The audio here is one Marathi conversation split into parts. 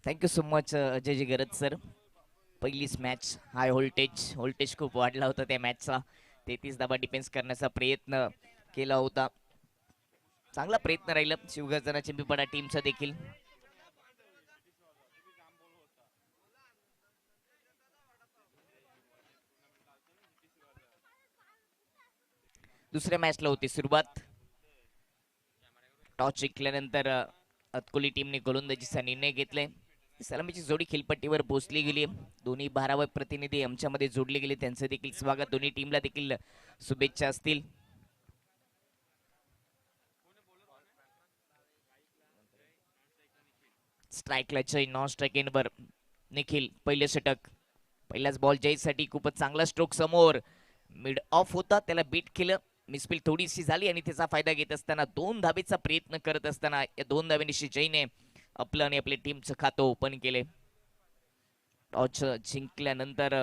थँक्यू सो मच अजयजी गरज सर. पहिलीच मॅच हाय व्होल्टेज खूप वाढला होता त्या मॅचचा. 33 धाबा डिफेन्स करण्याचा प्रयत्न केला होता. चांगला प्रयत्न राहिला शिवगर्जना चिंपीपाडा टीमचा देखील. दुसऱ्या मॅचला होती सुरुवात. टॉस जिंकल्यानंतर अतकोली टीमने गोलंदाजीचा निर्णय घेतलाय. सलामीची जोडी खेळपट्टीवर पोहोचली गेली. दोन्ही 12 प्रतिनिधी आमच्यामध्ये जोडले गेले. त्यांचं देखील स्वागत. दोन्ही टीमला देखील शुभेच्छा असतील. स्ट्राईकला जय, नॉन स्ट्राईक एंडवर निखिल. पहिले षटक, पहिलाच बॉल जयसाठी. खूपच चांगला स्ट्रोक समोर. मिड ऑफ होता, त्याला बीट केलं. मिसफील थोडीशी झाली आणि त्याचा फायदा घेत असताना 2 धाबेचा प्रयत्न करत असताना या 2 धाब्यांनी जयने आपलं आणि आपल्या टीमचं खातं ओपन केले. टॉस जिंकल्यानंतर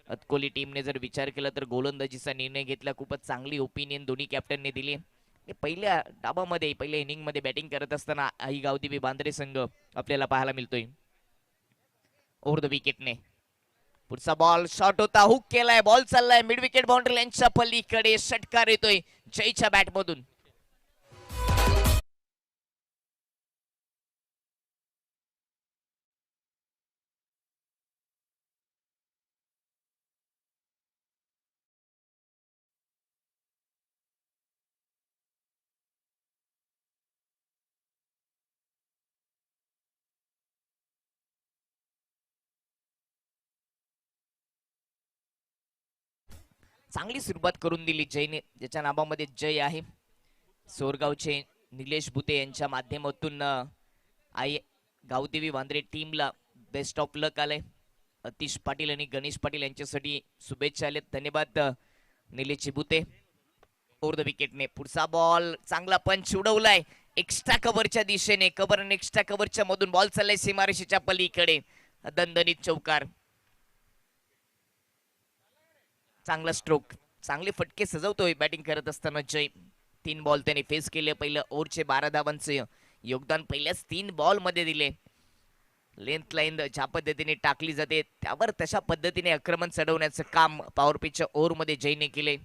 अतकोली टीमने जर विचार केला तर गोलंदाजीचा निर्णय घेतला. खूपच चांगली ओपिनियन दोन्ही कॅप्टनने दिली. पहिल्या डाबामध्ये पहिल्या इनिंग मध्ये बॅटिंग करत असताना आई गावदेवी बांद्रे संघ आपल्याला पाहायला मिळतोय. ओव्हर द विकेटने पुढचा बॉल शॉट होता, हुक केलाय. बॉल चाललाय मिड विकेट बाउंड्री लाईनच्या पलीकडे. षटकार येतोय जयच्या बॅट मधून. चांगली सुरुवात करून दिली जयने, ज्याच्या नावामध्ये जय आहे. सोरगावचे निलेश भुते यांच्या माध्यमातून आई गावदेवी वांद्रे टीमला बेस्ट ऑफ लक आलंय. अतिश पाटील आणि गणेश पाटील यांच्यासाठी शुभेच्छा आले. धन्यवाद निलेश भुते. ओव्हर द विकेटने पुढचा बॉल चांगला पंच उडवलाय एक्स्ट्रा कव्हरच्या दिशेने. कव्हर आणि एक्स्ट्रा कव्हरच्या मधून बॉल चाललाय सीमारेषेच्या पलीकडे. दणदणीत चौकार. चांगला स्ट्रोक, चांगले फटके सजवतोय बॅटिंग करत असताना जय. 3 बॉल त्याने फेस केले. पहिलं ओव्हरचे 12 धावांचे योगदान पहिल्याच 3 बॉल मध्ये दिले. लेंथ लाईन ज्या पद्धतीने टाकली जाते त्यावर तशा पद्धतीने आक्रमण चढवण्याचं काम पॉवर पिचच्या ओव्हर मध्ये जयने केले.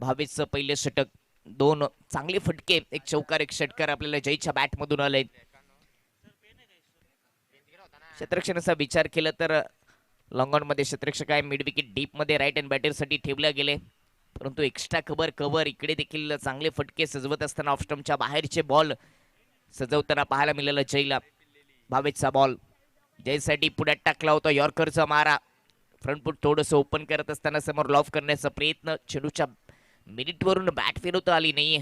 भावेशचं पहिले षटक, 2 चांगले फटके, एक चौकार एक षटकार आपल्याला जयच्या बॅट मधून आले. क्षेत्ररक्षणाचा विचार केला तर लॉंगॉन मध्ये क्षेत्ररक्षक आहे. मिड विकेट डीप मध्ये राईट हँड बॅटर साठी ठेवले गेले. परंतु एक्स्ट्रा कव्हर इकडे देखील चांगले फटके सजवत असताना ऑफ स्टंपच्या बाहेरचे बॉल सजवताना पाहायला मिळालं जयला. भावेशचा बॉल जयसाठी पुढ्यात टाकला होता. यॉर्करचा मारा. फ्रंट फूट थोडंसं ओपन करत असताना समोर लॉफ करण्याचा प्रयत्न. चेंडूच्या मिनिटवरून बॅट फिरवता आली नाहीये.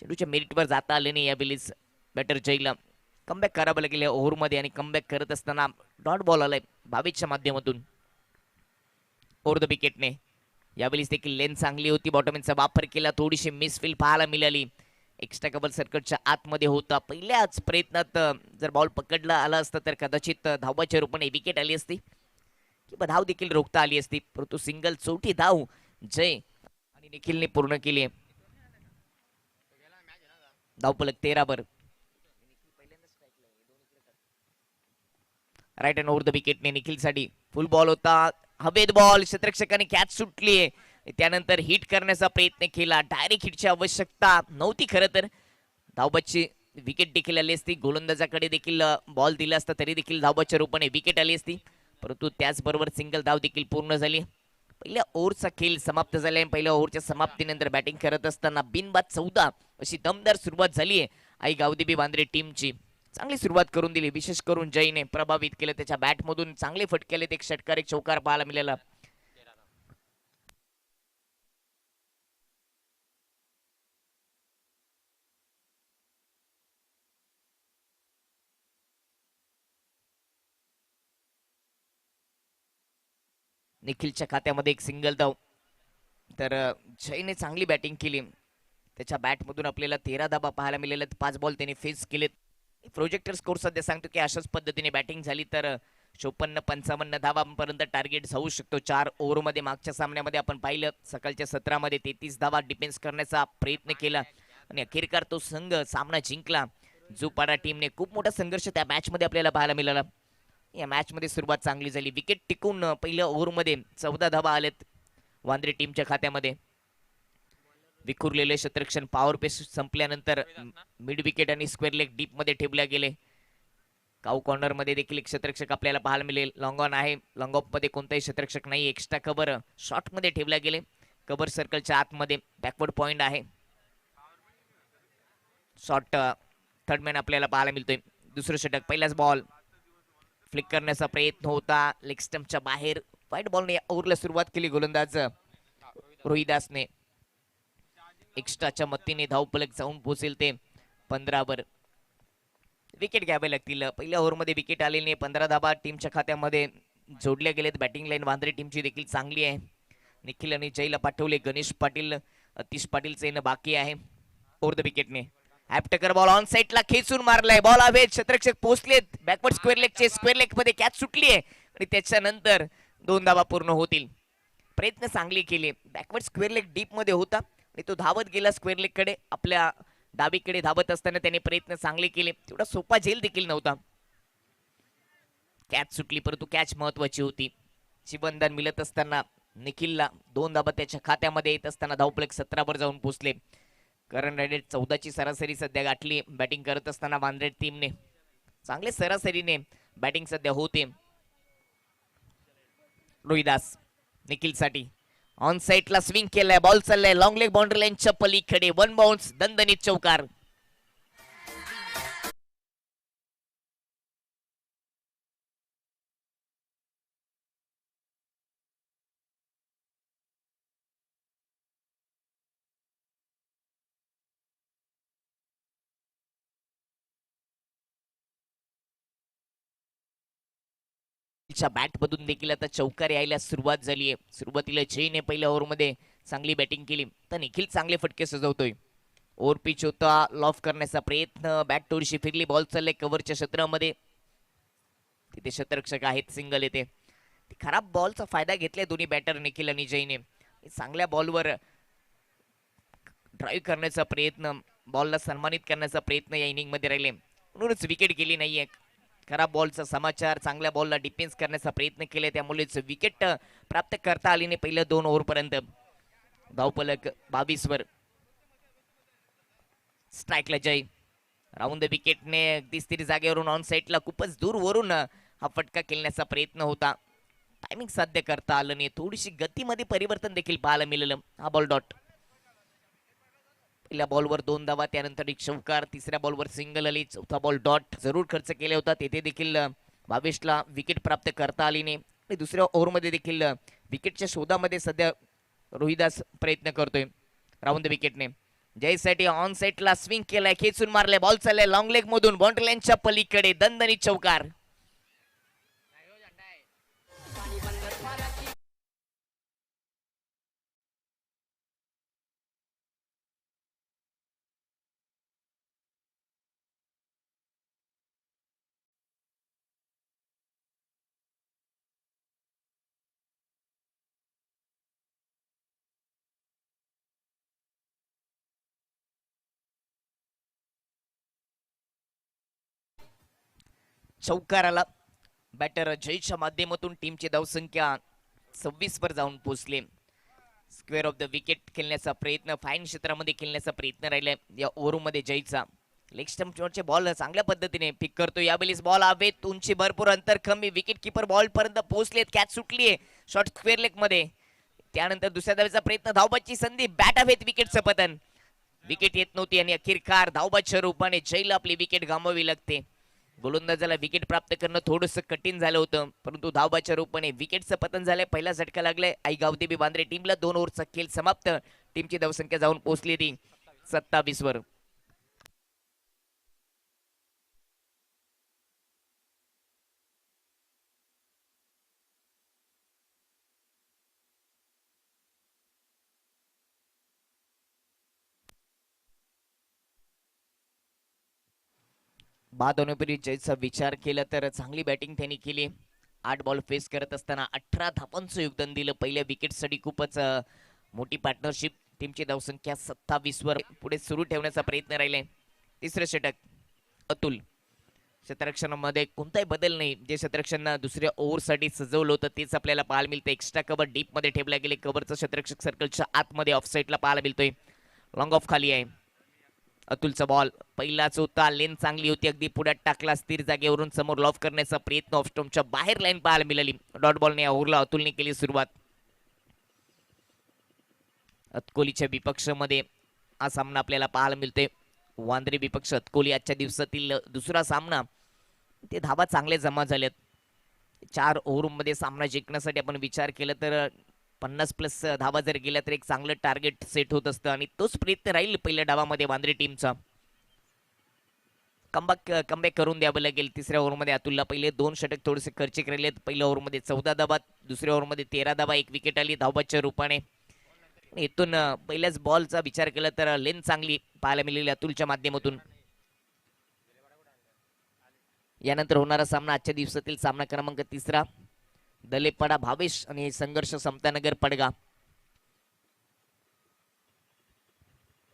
चेंडूच्या मिनिटवर जाता आले नाही यावेळेस बॅटर जयला. कमबॅक करावं लागेल या ओव्हरमध्ये आणि कमबॅक करत असताना डॉट बॉल आलाय भावेशच्या माध्यमातून. ओव्हर द विकेटने यावेळेस देखील लेन चांगली होती. बॉटमॅनचा वापर केला. थोडीशी मिसफील पाहायला मिळाली. एक्स्ट्रा कव्हर सर्कटच्या आतमध्ये होता. पहिल्याच प्रयत्नात जर बॉल पकडला आला असता तर कदाचित धावाच्या रूपाने विकेट आली असती किंवा धाव देखील रोखता आली असती. परंतु सिंगल चौथी धाव जय आणि निखिलने पूर्ण केली. धावफलक 13 वर. राईट अँड ओव्हर द विकेटने निखिलसाठी फुल बॉल होता. हवेत बॉल, क्षेत्ररक्षकाने कॅच सुटली. त्यानंतर हिट करण्याचा प्रयत्न केला. डायरेक्ट हिटची आवश्यकता नव्हती खरं तर. धावबाची विकेट देखील आली असती. गोलंदाजाकडे देखील बॉल दिला असता तरी देखील धावबाच्या रूपाने विकेट आली असती. परंतु त्याचबरोबर सिंगल धाव देखील पूर्ण झाली. पहिल्या ओव्हरचा खेळ समाप्त झाला. पहिल्या ओव्हरच्या समाप्तीनंतर बॅटिंग करत असताना बिनबाद 14 अशी दमदार सुरुवात झाली आहे आई गावदेवी बांद्रे टीमची. चांगली सुरुवात करून दिली. विशेष करून जयने प्रभावित केलं. त्याच्या बॅटमधून चांगले फटके आले. एक षटकार एक चौकार पाहायला मिळाला. निखिलच्या खात्यामध्ये एक सिंगल धाव. तर जयने चांगली बॅटिंग केली. त्याच्या बॅटमधून आपल्याला 13 धाबा पाहायला मिळाल्या. 5 बॉल त्याने फेस केलेत. प्रोजेक्टर स्कोर सध्या सांगतो की अशाच पद्धतीने बॅटिंग झाली तर 54-55 धावांपर्यंत टार्गेट जाऊ शकतो 4 ओव्हरमध्ये. मागच्या सामन्यामध्ये आपण पाहिलं सकाळच्या 17 मध्ये 33 धावा डिफेन्स करण्याचा प्रयत्न केला. आणि अखेरकार तो संघ सामना जिंकला. जुपाडा टीमने खूप मोठा संघर्ष त्या मॅच मध्ये आपल्याला पाहायला मिळाला. या मॅच मध्ये सुरुवात चांगली झाली. विकेट टिकून पहिल्या ओव्हरमध्ये 14 धावा आलेत वांद्रे टीमच्या खात्यामध्ये. विखुरलेले क्षेत्ररक्षण पॉवर पेस संपल्यानंतर मिड विकेट आणि स्क्वेअर लेग डीप मध्ये ठेवल्या गेले. काऊ कॉर्नर मध्ये देखील एक क्षेत्ररक्षक आपल्याला पाहायला मिळेल. लॉंग ऑन आहे. लॉंग ऑफ मध्ये कोणताही क्षेत्ररक्षक नाही. एक्स्ट्रा कव्हर शॉर्ट मध्ये ठेवल्या गेले. कव्हर सर्कलच्या आतमध्ये बॅकवर्ड पॉइंट आहे. शॉर्ट थर्डमॅन आपल्याला पाहायला मिळतोय. दुसरं षटक. पहिलाच बॉल फ्लिक करण्याचा प्रयत्न होता लेग स्टंपच्या बाहेर. वाईट बॉलने ओव्हरला सुरुवात केली गोलंदाज रोहिदासने. एक्स्ट्राच्या मदतीने धावफलक जाऊन पोहोचेल ते 15 वर. विकेट घ्यावे लागतील. पहिल्या ओव्हरमध्ये विकेट आलेली 15 धाबा टीमच्या खात्यामध्ये जोडल्या गेलेत. बॅटिंग लाईन वांद्रे टीमची देखील चांगली आहे. निखिल आणि जयला पाठवले. गणेश पाटील अतिश पाटीलचे येणं बाकी आहे. ओव्हर द विकेटने ॲप्टकर बॉल ऑन साईडला खेचून मारलाय. बॉल हवेत. क्षेत्ररक्षक पोहोचलेत. बॅकवर्ड स्क्वेअर लेगचे. स्क्वेअर लेग मध्ये कॅच सुटली आहे आणि त्याच्यानंतर 2 धावा पूर्ण होतील. प्रयत्न चांगले केले. बॅकवर्ड स्क्वेअर लेग डीप मध्ये होता आणि तो धावत गेला स्क्वेअर लेग कडे. आपल्या डावीकडे धावत असताना त्याने प्रयत्न चांगले केले. तेवढा सोपा झेल देखील नव्हता. कॅच सुटली परंतु कॅच महत्वाची होती. जीवनदान मिळत असताना निखिलला 2 धाबा त्याच्या खात्यामध्ये येत असताना धावफलक 17 वर जाऊन पोहोचले. करण रायडेड 14 ची सरासरी सध्या गाठली. बॅटिंग करत असताना वांद्रे टीमने चांगले सरासरीने बॅटिंग सध्या होते. रोहिदास निखिल साठी ऑन साईडला स्विंग केलाय. बॉल चाललाय लॉंग लेग बाउंड्री लाईनच्या पलीकडे. 1 बाउन्स. दणदणीत चौकार. बॅट मधून देखील आता चौकार यायला सुरुवात झाली आहे. सुरुवातीला जयने पहिल्या ओव्हरमध्ये चांगली बॅटिंग केली तर निखिल चांगले फटके सजवतोय. ओव्हर पिच होता. लॉफ करण्याचा प्रयत्न. बॅट थोडीशी फिरली. बॉल चालले कव्हरच्या क्षेत्रामध्ये. तिथे क्षेत्ररक्षक आहेत. सिंगल येते. खराब बॉलचा फायदा घेतलाय दोन्ही बॅटर निखिल आणि जयने. चांगल्या बॉलवर ड्राईव्ह करण्याचा प्रयत्न. बॉलला सन्मानित करण्याचा प्रयत्न या इनिंग मध्ये राहिले म्हणूनच विकेट गेली नाहीये. खराब बॉलचा समाचार. चांगल्या बॉलला डिफेन्स करण्याचा प्रयत्न केले त्यामुळेच विकेट प्राप्त करता आली नाही पहिल्या 2 ओव्हर पर्यंत. धावफलक 22 वर. स्ट्राईकला जय. राऊंड द विकेटने अगदी स्थिर जागेवरून ऑन साईडला खूपच दूर वरून हा फटका खेळण्याचा प्रयत्न होता. टायमिंग साध्य करता आलं नाही. थोडीशी गतीमध्ये परिवर्तन देखील पाहायला मिळालं. हा बॉल डॉट. पहिल्या बॉलवर 2 धावा. त्यानंतर एक चौकार. तिसऱ्या बॉलवर सिंगल आली. चौथा बॉल डॉट. जरूर खर्च केले होता तेथे देखील 22ला विकेट प्राप्त करता आली नाही. आणि दुसऱ्या ओव्हरमध्ये देखील विकेटच्या शोधामध्ये सध्या रोहिदास प्रयत्न करतोय. राऊंड द विकेटने जयसाठी ऑन साईडला स्विंग केलाय. खेचून मारलाय. बॉल चाललाय लॉंग लेग मधून बाउंड्री लाईनच्या पलीकडे. दणदणीत चौकार. चौकार आला. बॅटर जयच्या माध्यमातून टीमची धावसंख्या 26 वर जाऊन पोहोचले. स्क्वेअर ऑफ द विकेट खेळण्याचा प्रयत्न. फाईन क्षेत्रामध्ये खेळण्याचा प्रयत्न राहिलाय या ओव्हरमध्ये जयचा. लेग स्टंपचे बॉल चांगल्या पद्धतीने पिक करतो. यावेळेस बॉल हवेत. उंची भरपूर. अंतर कमी. विकेट किपर बॉल पर्यंत पोहोचलेत. कॅच सुटली आहे शॉर्ट स्क्वेअर लेग मध्ये. त्यानंतर दुसऱ्या धावेचा प्रयत्न. धावबाची संधी. बॅट हवेत. विकेटचं पतन. विकेट येत नव्हती आणि अखेरकार धावबाच्या रूपाने जयला आपली विकेट गमावी लागते. गोलंदाजाला विकेट प्राप्त करणं थोडंसं कठीण झालं होतं परंतु धावबाच्या रूपाने विकेटचं पतन झालंय. पहिला झटका लागलाय आई गावदेवी वांद्रे टीमला. 2 ओव्हरचा खेळ समाप्त. टीमची धावसंख्या जाऊन पोहोचली ती 27 वर. बाद होण्यापूर्वी जयचा विचार केला तर चांगली बॅटिंग त्यांनी केली. 8 बॉल फेस करत असताना 18 धावांचं योगदान दिलं. पहिल्या विकेटसाठी खूपच मोठी पार्टनरशिप टीमची धावसंख्या 27 वर पुढे सुरू ठेवण्याचा प्रयत्न राहिलाय. तिसरं षटक अतुल. क्षेत्ररक्षणामध्ये कोणताही बदल नाही. जे क्षेत्ररक्षण दुसऱ्या ओव्हरसाठी सजवलं होतं तेच आपल्याला पाहायला मिळतं. एक्स्ट्रा कव्हर डीप मध्ये ठेवला गेले. कव्हरचं क्षेत्ररक्षक सर्कलच्या आतमध्ये ऑफ साईडला पाहायला मिळतोय. लॉंग ऑफ खाली आहे. अतुलचा बॉल पहिलाच होता. लेन चांगली होती. अगदी पुढ्यात टाकला. स्थिर जागेवरून समोर लॉफ करण्याचा प्रयत्न ऑफ स्टंपच्या बाहेर लाईन पाहायला मिळाली. डॉट बॉलने या ओव्हरला अतुलने केली सुरुवात. अतकोलीच्या विपक्षामध्ये हा सामना आपल्याला पाहायला मिळतोय. वांद्रे विपक्ष अतकोली आजच्या दिवसातील दुसरा सामना. ते धावा चांगले जमा झालेत. 4 ओव्हरमध्ये सामना जिंकण्यासाठी आपण विचार केला तर 50+ धावा जर गेल्या तर एक चांगलं टार्गेट सेट होत असतं आणि तोच प्रयत्न राहील पहिल्या डावामध्ये वांद्रे टीमचा. कमबॅक करून द्यावं लागेल. तिसऱ्या ओव्हरमध्ये अतुलला पहिले 2 षटक थोडेसे खर्चिक राहिले. पहिल्या ओव्हरमध्ये 14 धावा, दुसऱ्या ओव्हरमध्ये 13 धावा, 1 विकेट आली धावाच्या रूपाने. इथून पहिल्याच बॉलचा विचार केला तर लेन चांगली पाहायला मिळाली अतुलच्या माध्यमातून. यानंतर होणारा सामना आजच्या दिवसातील सामना क्रमांक 3 दलेपडा भावेश आणि Sangharsh Samatanagar Padga.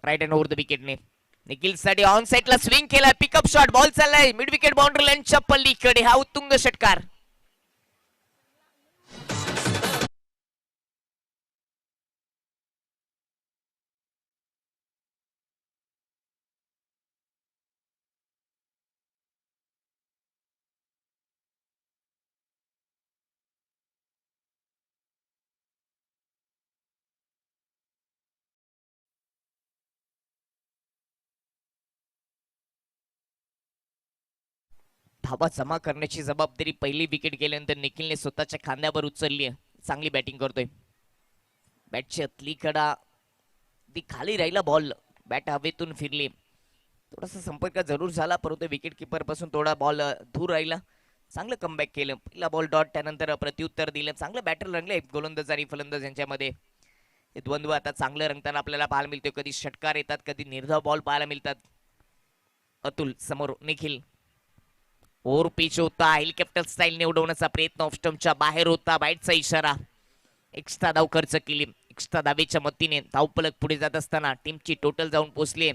Right hand over the विकेटने निखिल साठी ऑन साइडला स्विंग केला. Pickup shot. बॉल चाललाय मिड विकेट बाउंड्री लाईनच्या पल्लीकडे. हा उत्तुंग षटकार. धावा जमा करण्याची जबाबदारी पहिली विकेट गेल्यानंतर निखिलने स्वतःच्या खांद्यावर उचलली आहे. चांगली बॅटिंग करतोय. बॅटची अतली कडा ती खाली राहिला. बॉल बॅट हवेतून फिरली. थोडासा संपर्क जरूर झाला परंतु विकेट किपर पासून थोडा बॉल दूर राहिला. चांगलं कमबॅक केलं. पहिला बॉल डॉट, त्यानंतर प्रत्युत्तर दिलं. चांगलं बॅटर रंगले गोलंदाज आणि फलंदाज यांच्यामध्ये. हे द्वंद्व आता चांगलं रंगताना आपल्याला पाहायला मिळते. कधी षटकार येतात, कधी निर्धाव बॉल पाहायला मिळतात. अतुल समोर निखिल. ओव्हर पिच होता. हेलिकॉप्टर स्टाईल निवडवण्याचा प्रयत्न ऑफ स्टंपच्या बाहेर होता. बाईटचा इशारा. एक्स्ट्रा धाव खर्च केली. एक्स्ट्रा धावेच्या मतीने धावपलक पुढे जात असताना टीमची टोटल जाऊन पोहोचली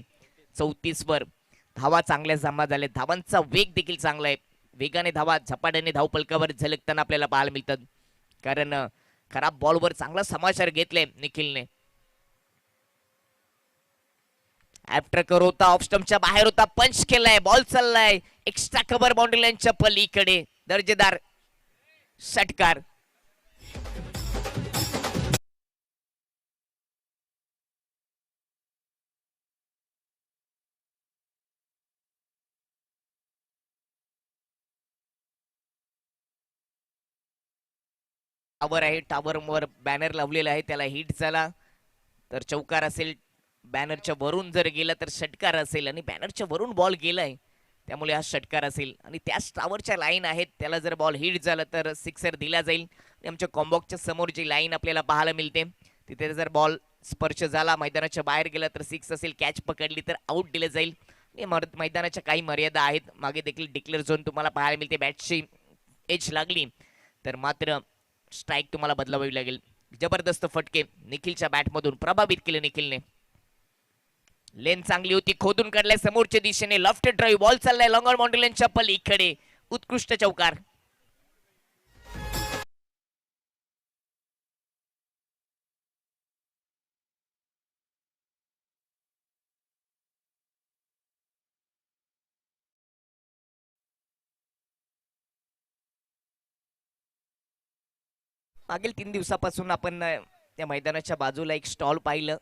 34 वर. धावा चांगल्या जमा झाल्या. धावांचा वेग देखील चांगला आहे. वेगाने धावा झपाट्याने धावपलकावर झलकताना आपल्याला पाहायला मिळतात. कारण खराब बॉलवर चांगला समाचार घेतलाय निखिलने. आफ्टर कर होता. ऑफ स्टंपच्या बाहेर होता. पंच केलाय. बॉल चाललाय एक्स्ट्रा कव्हर बाउंड्री लाईनच्या पलीकडे. दर्जेदार षटकार. टावर आहे. टावरवर बॅनर लावलेला आहे. त्याला हिट झाला तर चौकार असेल. बॅनरच्या वरून जर गेला तर षटकार असेल आणि बॅनरच्या वरून बॉल गेलाय त्यामुळे हा षटकार असेल. आणि त्याच टावरच्या लाईन आहेत. त्याला जर बॉल हिट झाला तर सिक्सर दिला जाईल. आमच्या कॉम्बॉक्सच्या समोर जी लाईन आपल्याला पाहायला मिळते तिथे जर बॉल स्पर्श झाला, मैदानाच्या बाहेर गेला तर 6 असेल. कॅच पकडली तर आउट दिलं जाईल. मैदानाच्या काही मर्यादा आहेत. मागे देखील डिक्लेअर झोन तुम्हाला पाहायला मिळते. बॅटची एज लागली तर मात्र स्ट्राईक तुम्हाला बदलावी लागेल. जबरदस्त फटके निखिलच्या बॅटमधून प्रभावित केले निखिलने. लेन चांगली होती. खोदून काढलाय समोरच्या दिशेने. Left drive. बॉल चाललाय लॉंग ऑन बाउंड्री लाईनच्या पलीकडे. उत्कृष्ट चौकार. मागील 3 दिवसापासून आपण त्या मैदानाच्या बाजूला एक स्टॉल पाहिलं.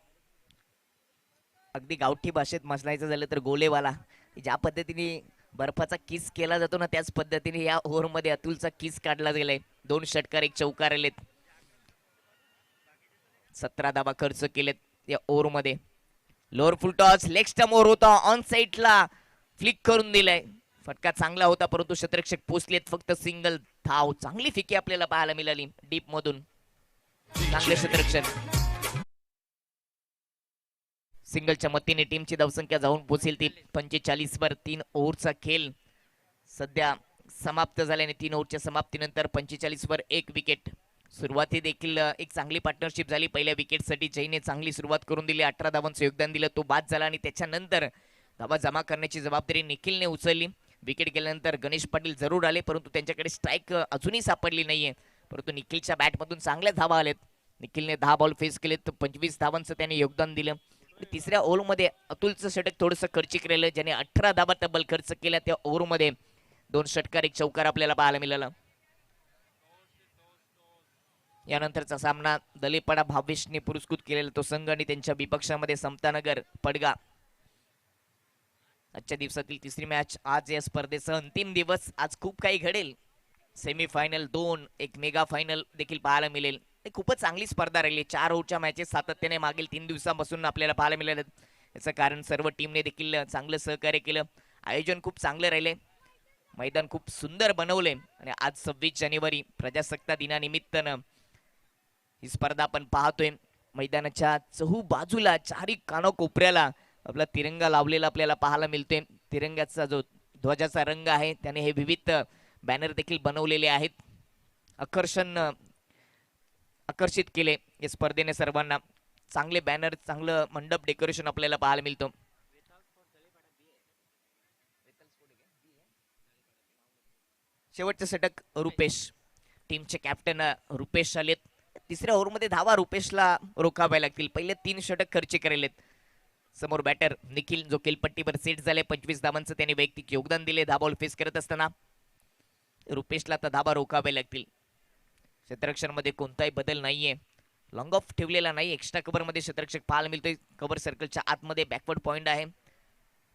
अगदी गावठी भाषेत म्हणायचं झालं तर गोलेवाला. ज्या पद्धतीने बर्फाचा किस केला जातो ना त्याच पद्धतीने या ओव्हरमध्ये अतुलचा किस काढला गेलाय. 2 षटकार 1 चौकार आलेत. 17 धावा खर्च केलेत या ओव्हरमध्ये. Lower full toss. Leg stump over होता. ऑन साइडला फ्लिक करून दिलाय. फटका चांगला होता परंतु क्षेत्ररक्षक पोचलेत. फक्त सिंगल धाव. चांगली फिकी आपल्याला पाहायला मिळाली डीप मधून. चांगले क्षेत्ररक्षण. सिंगलच्या मतीने टीमची धावसंख्या जाऊन पोहोचेल ती 45 वर. 3 ओव्हरचा खेळ सध्या समाप्त झाल्याने 3 ओव्हरच्या समाप्तीनंतर 45 वर 1 विकेट. सुरुवाती देखील एक चांगली पार्टनरशिप झाली. पहिल्या विकेटसाठी जयने चांगली सुरुवात करून दिली, 18 धावांचं योगदान दिलं, तो बाद झाला आणि त्याच्यानंतर धावा जमा करण्याची जबाबदारी निखिलने उचलली. विकेट गेल्यानंतर गणेश पाटील जरूर आले, परंतु त्यांच्याकडे स्ट्राईक अजूनही सापडली नाहीये. परंतु निखिलच्या बॅटमधून चांगल्या धावा आलेत. निखिलने 10 बॉल फेस केले तर 25 धावांचं त्याने योगदान दिलं. तिसऱ्या ओव्हरमध्ये अतुलचं षटक थोडंसं खर्चिक राहिलं, ज्याने 18 धावा तब्बल खर्च केल्या. त्या ओव्हरमध्ये 2 षटकार 1 चौकार आपल्याला पाहायला मिळालं. यानंतरचा सामना दलेपाडा भावेशने पुरस्कृत केलेला तो संघ आणि त्यांच्या विपक्षामध्ये समतानगर पडगा. आजच्या दिवसातील तिसरी मॅच. आज या स्पर्धेचा अंतिम दिवस. आज खूप काही घडेल. सेमीफायनल 2, एक मेगा फायनल देखील पाहायला मिळेल. खूपच चांगली स्पर्धा राहिली. 4 ओव्हरच्या मॅचेस सातत्याने मागील 3 दिवसांपासून आपल्याला पाहायला मिळाले. याचं कारण सर्व टीमने देखील चांगलं सहकार्य केलं. आयोजन खूप चांगलं राहिले. मैदान खूप सुंदर बनवले आणि आज 26 जानेवारी प्रजासत्ताक दिनानिमित्तानं ही स्पर्धा आपण पाहतोय. मैदानाच्या चहू बाजूला चारी कानाकोपऱ्याला आपला तिरंगा लावलेला आपल्याला पाहायला मिळतोय. तिरंग्याचा जो ध्वजाचा रंग आहे त्याने हे विविध बॅनर देखील बनवलेले आहेत. आकर्षित केले या स्पर्धेने सर्वांना. चांगले बॅनर, चांगलं मंडप डेकोरेशन आपल्याला पाहायला मिळतं. शेवटचं षटक रुपेश, टीमचे कॅप्टन रुपेश आलेत. तिसऱ्या ओव्हरमध्ये धावा रुपेशला रोखाव्या लागतील. पहिले 3 षटक खर्च करेलेत. समोर बॅटर निखिल जो केलपट्टीवर सेट झाले, 25 धावांचं त्याने वैयक्तिक योगदान दिले. धावा बॉल फेस करत असताना रुपेशला तर धावा रोखाव्या लागतील. क्षेत्ररक्षणामध्ये कोणताही बदल नाहीये. लॉंग ऑफ ठेवलेला नाही. एक्स्ट्रा कव्हर मध्ये क्षेत्ररक्षक पाहायला मिळतोय. कव्हर सर्कलच्या आतमध्ये बॅकवर्ड पॉइंट आहे.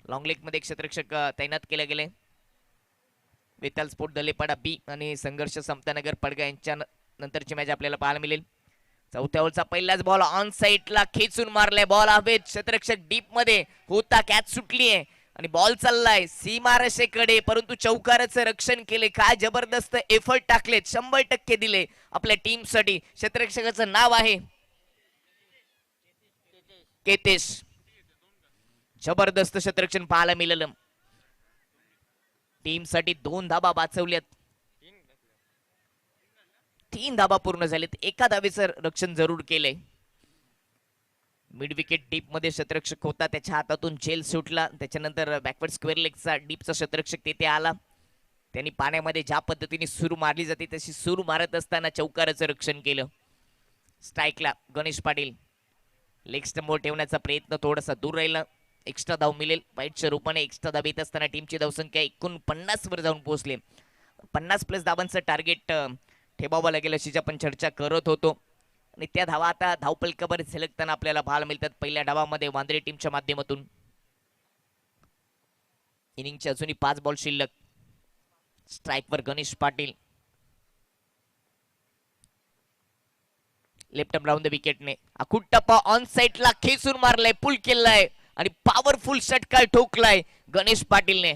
लॉंग लेग मध्ये क्षेत्ररक्षक तैनात केले गेले. वेताल स्पोर्ट दलेपाडा बी आणि संघर्ष समतानगर पडगा यांच्या नंतरची मॅच आपल्याला पाहायला मिळेल. चौथ्या ओव्हरचा पहिलाच बॉल ऑन साइडला खेचून मारलाय. बॉल हवेत, क्षेत्ररक्षक डीप मध्ये होता, कॅच सुटली आहे आणि बॉल चाललाय सीमारेषेकडे, परंतु चौकाराचं रक्षण केले. काय जबरदस्त एफर्ट टाकलेत, 100% दिले आपल्या टीमसाठी. क्षेत्ररक्षकाचं नाव आहे केतेश. जबरदस्त क्षेत्ररक्षण पाहायला मिळालं. टीम साठी 2 धाबा वाचवल्यात. 3 धाबा पूर्ण झालेत. एका धावेचं रक्षण जरूर केलंय. मिड विकेट डीप मध्ये क्षेत्ररक्षक होता, त्याच्या हातातून झेल सुटला. त्याच्यानंतर बॅकवर्ड स्क्वेअर लेगचा डीपचा क्षेत्ररक्षक तेथे आला. त्यांनी पाण्यामध्ये ज्या पद्धतीने सुरू मारली जाते तशी सुरू मारत असताना चौकाराचं रक्षण केलं. स्ट्राईकला गणेश पाटील लेग स्टंपवर ठेवण्याचा प्रयत्न थोडासा दूर राहिला. एक्स्ट्रा धाव मिळेल. वाईटच्या रूपाने एक्स्ट्रा धाव येत असताना टीमची धावसंख्या 49 वर जाऊन पोहोचली. 50+ धावांचं टार्गेट ठेवावं लागेल अशी आपण चर्चा करत होतो आणि त्या धावा आता धावपलकावर झलकताना आपल्याला पाहायला मिळतात. पहिल्या डावामध्ये वांद्रे टीमच्या माध्यमातून. इनिंगचे अजूनही 5 बॉल शिल्लक. स्ट्राईकवर Ganesh Patil. Left round the विकेटने अकुट टप्पा ऑन साइडला खेचून मारलाय, पुल केलाय आणि पॉवरफुल षटकार ठोकलाय गणेश पाटीलने.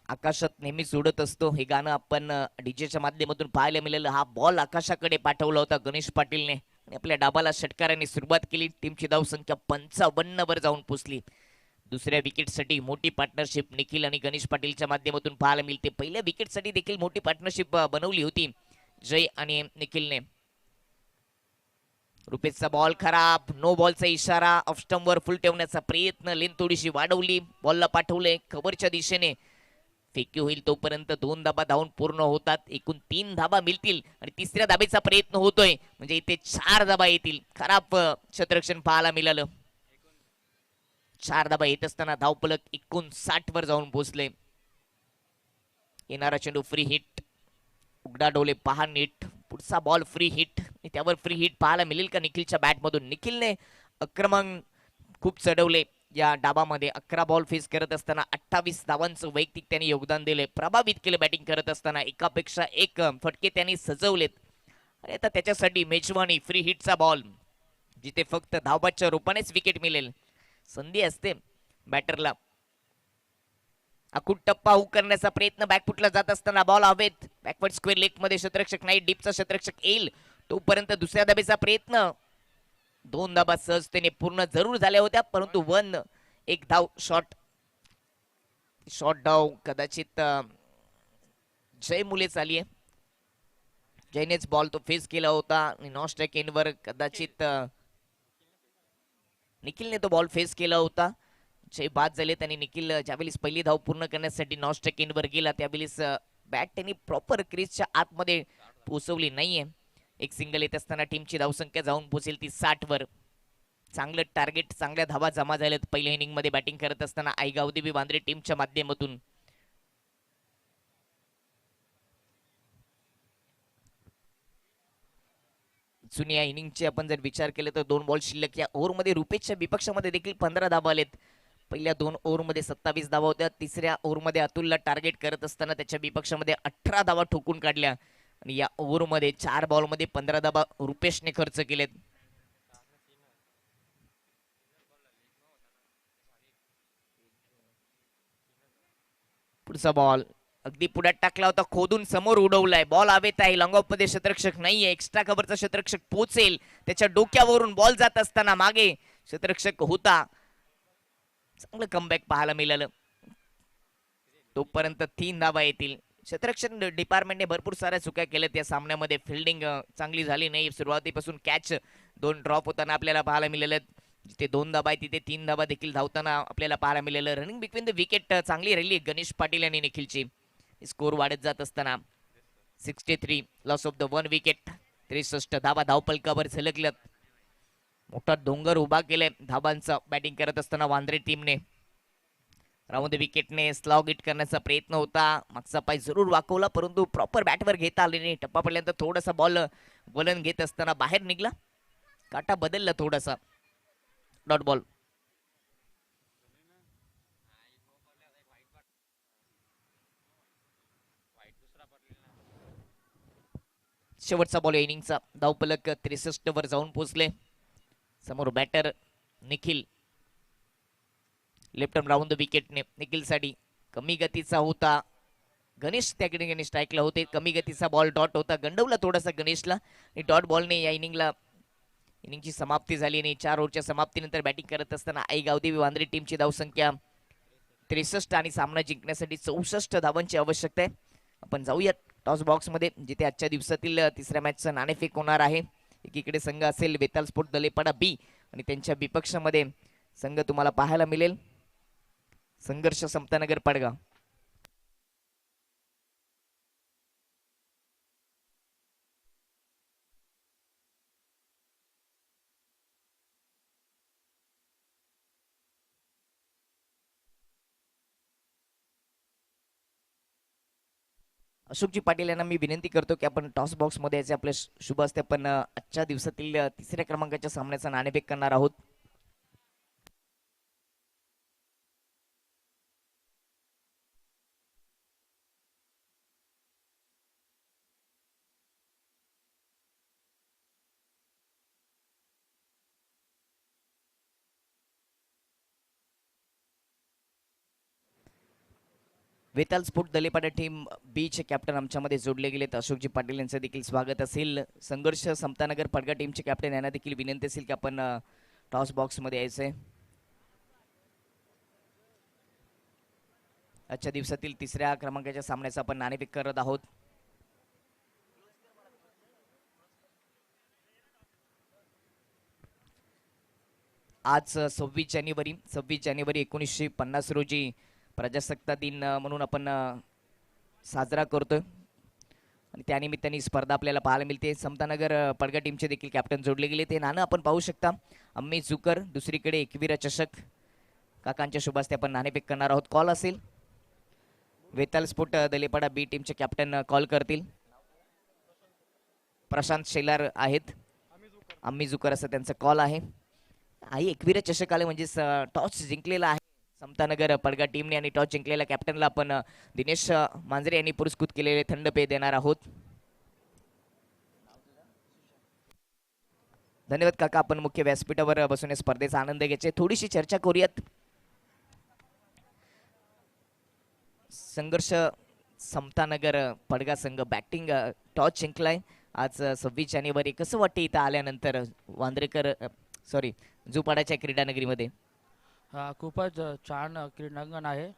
आकाशात नेहमीच उडत असतो हे गाणं आपण डीजेच्या माध्यमातून पाहायला मिळालं. हा बॉल आकाशाकडे पाठवला होता गणेश पाटीलने आणि आपल्या डाबाला षटकाराने सुरुवात केली. टीमची धावसंख्या 55 वर जाऊन पोहोचली. दुसऱ्या विकेटसाठी मोठी पार्टनरशिप निखिल आणि गणेश पाटीलच्या माध्यमातून पाहायला मिळते. पहिल्या विकेटसाठी देखील मोठी पार्टनरशिप बनवली होती जय आणि निखिलने. रुपेशचा बॉल खराब. नो बॉलचा इशारा. ऑफ स्टंपवर फुल ठेवण्याचा प्रयत्न. लेन थोडीशी वाढवली. बॉलला पाठवले कव्हरच्या दिशेने. फेकी होईल तोपर्यंत 2 धाबा धावून पूर्ण होतात. एकूण 3 धाबा मिळतील आणि तिसऱ्या धाबेचा प्रयत्न होतोय, म्हणजे इथे 4 धाबा येतील. खराब क्षेत्ररक्षण पाहायला मिळालं. 4 धाबा येत असताना धावपलक 59 वर जाऊन पोहोचले. येणारा चेंडू फ्री हिट. उघडा डोले पहा नीट. पुढचा बॉल फ्री हिट. त्यावर फ्री हिट पाहायला मिळेल का निखिलच्या बॅट मधून. निखिलने आक्रमण खूप चढवले. या डाबामध्ये 11 बॉल फेस करत असताना 28 धावांचं वैयक्तिक त्यांनी योगदान दिले, प्रभावित केलं बॅटिंग करत असताना, एकापेक्षा एक फटके त्यांनी सजवलेत. आणि आता त्याच्यासाठी मेजवानी फ्री हिटचा बॉल, जिथे फक्त धावबाच्या रूपानेच विकेट मिळेल, संधी असते बॅटरला. अकुट टप्पा हुक करण्याचा प्रयत्न बॅकफुटला जात असताना बॉल हवेत, बॅकवर्ड स्क्वेअर लेग मध्ये क्षेत्ररक्षक नाही, डीपचा क्षेत्ररक्षक येईल तोपर्यंत दुसऱ्या धाबेचा प्रयत्न. 2 धाबा सहजतेने पूर्ण जरूर झाल्या होत्या, परंतु एक धाव शॉर्ट डाव कदाचित जय मुलेच आली आहे. जयनेच बॉल तो फेस केला होता आणि नॉन स्ट्राईक एंडवर कदाचित निखिलने तो बॉल फेस केला होता. जय बाद झाले आणि निखिल ज्यावेळेस पहिली धाव पूर्ण करण्यासाठी नॉन स्ट्राईक एंडवर गेला त्यावेळेस बॅट त्यांनी प्रॉपर क्रीजच्या आतमध्ये पोहोचवली नाहीये. एक सिंगल येत असताना टीमची धावसंख्या जाऊन पोहोचेल ती 60 वर. चांगलं टार्गेट, चांगल्या धावा जमा झाल्यात पहिल्या इनिंग मध्ये बॅटिंग करत असताना आईगावदेवी वांद्रे टीमच्या माध्यमातून. जुन्या इनिंगचे आपण जर विचार केले तर 2 बॉल शिल्लक. या ओव्हरमध्ये रुपेशच्या विपक्षामध्ये देखील 15 धावा आलेत. पहिल्या 2 ओव्हरमध्ये 27 धावा होत्या. तिसऱ्या ओव्हरमध्ये अतुलला टार्गेट करत असताना त्याच्या विपक्षामध्ये 18 धावा ठोकून काढल्या आणि या ओव्हरमध्ये 4 बॉलमध्ये 15 धावा रुपेशने खर्च केलेत. पुढचा बॉल अगदी पुढ्यात टाकला होता, खोदून समोर उडवलाय, बॉल हवेत आहे, लॉंग ऑफ मध्ये क्षेत्ररक्षक नाहीये, एक्स्ट्रा कव्हरचा क्षेत्ररक्षक पोचेल, त्याच्या डोक्यावरून बॉल जात असताना मागे क्षेत्ररक्षक होता. चांगलं कमबॅक पाहायला मिळालं. तोपर्यंत 3 धावा येतील. क्षेत्ररक्षक डिपार्टमेंटने भरपूर साऱ्या चुका केल्यात या सामन्यामध्ये. फिल्डिंग चांगली झाली नाही. सुरुवातीपासून कॅच 2 ड्रॉप होताना आपल्याला पाहायला मिळाले. जिथे 2 धाबा आहे तिथे 3 धाबा देखील धावताना आपल्याला पाहायला मिळालं. रनिंग बिटवीन द विकेट चांगली राहिली गणेश पाटील आणि निखिलची. स्कोर वाढत जात असताना 63 लॉस ऑफ द 1 विकेट. 63 धाबा धावपलकावर झलकल्यात. मोठा डोंगर उभा केलाय धाबांचा बॅटिंग करत असताना वांद्रे टीमने. राऊंड विकेटने स्लॉग हिट करण्याचा प्रयत्न होता, मागचा पाय जरूर वाकवला परंतु प्रॉपर बॅटवर घेता आले नाही. टप्पा पडल्यानंतर थोडासा बॉल वलन घेत असताना बाहेर निघला, काटा बदलला थोडासा. Dot ball. शेवटचा बॉल इनिंगचा. धावपलक 63 वर जाऊन पोहोचले. समोर batter Nikhil. Left arm round the विकेटने निखिलसाठी कमी गतीचा होता. गणेश त्याकडे स्ट्राईकला होते. कमी गतीचा बॉल डॉट होता, गंडवला थोडासा गणेशला आणि डॉट बॉलने या इनिंगची समाप्ती झाली. आणि 4 ओव्हरच्या समाप्तीनंतर बॅटिंग करत असताना आई गावदेवी वांद्रे टीमची धावसंख्या 63 आणि सामना जिंकण्यासाठी 64 धावांची आवश्यकता आहे. आपण जाऊया टॉस बॉक्स मध्ये, जिथे आजच्या दिवसातील तिसऱ्या मॅचचं नाणेफेक होणार आहे. एकीकडे संघ असेल वेताल स्पोर्ट दलेपाडा बी आणि त्यांच्या विपक्षामध्ये संघ तुम्हाला पाहायला मिळेल संघर्ष समतानगर पडगाव. अशोकजी पाटील यांना मी विनंती करतो की आपण टॉस बॉक्स मध्ये याचे आपले शुभ असते. आपण आजच्या दिवसातील तिसऱ्या क्रमांकाच्या सामन्याचा नाणेफेक करणार आहोत. वेताल स्पोर्ट दलेपाडा टीम बी चे कॅप्टन आमच्यामध्ये जोडले गेलेत. अशोकजी पाटील यांचं देखील स्वागत असेल. संघर्ष समतानगर पडगा टीमचे कॅप्टन यांना देखील विनंती असेल की आपण टॉस बॉक्स मध्ये यायचंय. आजच्या दिवसातील तिसऱ्या क्रमांकाच्या सामन्याचा आपण नाणेफेक करत आहोत. आज 26 जानेवारी 1950 रोजी प्रजासत्ताक दिन म्हणून आपण साजरा करतोय आणि त्यानिमित्ताने स्पर्धा आपल्याला पाहायला मिळते. समतानगर पडगा टीमचे देखील कॅप्टन जोडले गेले. ते नाणं आपण पाहू शकता. अम्मी जुकर, दुसरीकडे एकविरा चषक. काकांच्या शुभास्ते आपण नाणेफेक करणार आहोत. कॉल असेल वेताल स्पोर्ट दलेपाडा बी टीमचे कॅप्टन कॉल करतील. प्रशांत शेलार आहेत. अम्मी जुकर असं त्यांचा कॉल आहे. आई एकविरा चषक आले म्हणजे टॉस जिंकलेला आहे समतानगर पडगा टीमने आणि टॉस जिंकलेल्या कॅप्टनला आपण दिनेश मांजरे यांनी पुरस्कृत केलेले थंड पेय देणार आहोत. धन्यवाद काका, आपण मुख्य व्यासपीठावर बसून या स्पर्धेचा आनंद घ्यायचे. थोडीशी चर्चा करूयात. संघर्ष समतानगर पडगा संघ बॅटिंग टॉस जिंकलाय आज 26 जानेवारी. कसं वाटते इथं आल्यानंतर वांद्रेकर सॉरी जुपाडाच्या क्रीडानगरीमध्ये? खूपच छान क्रीडांगण आहे.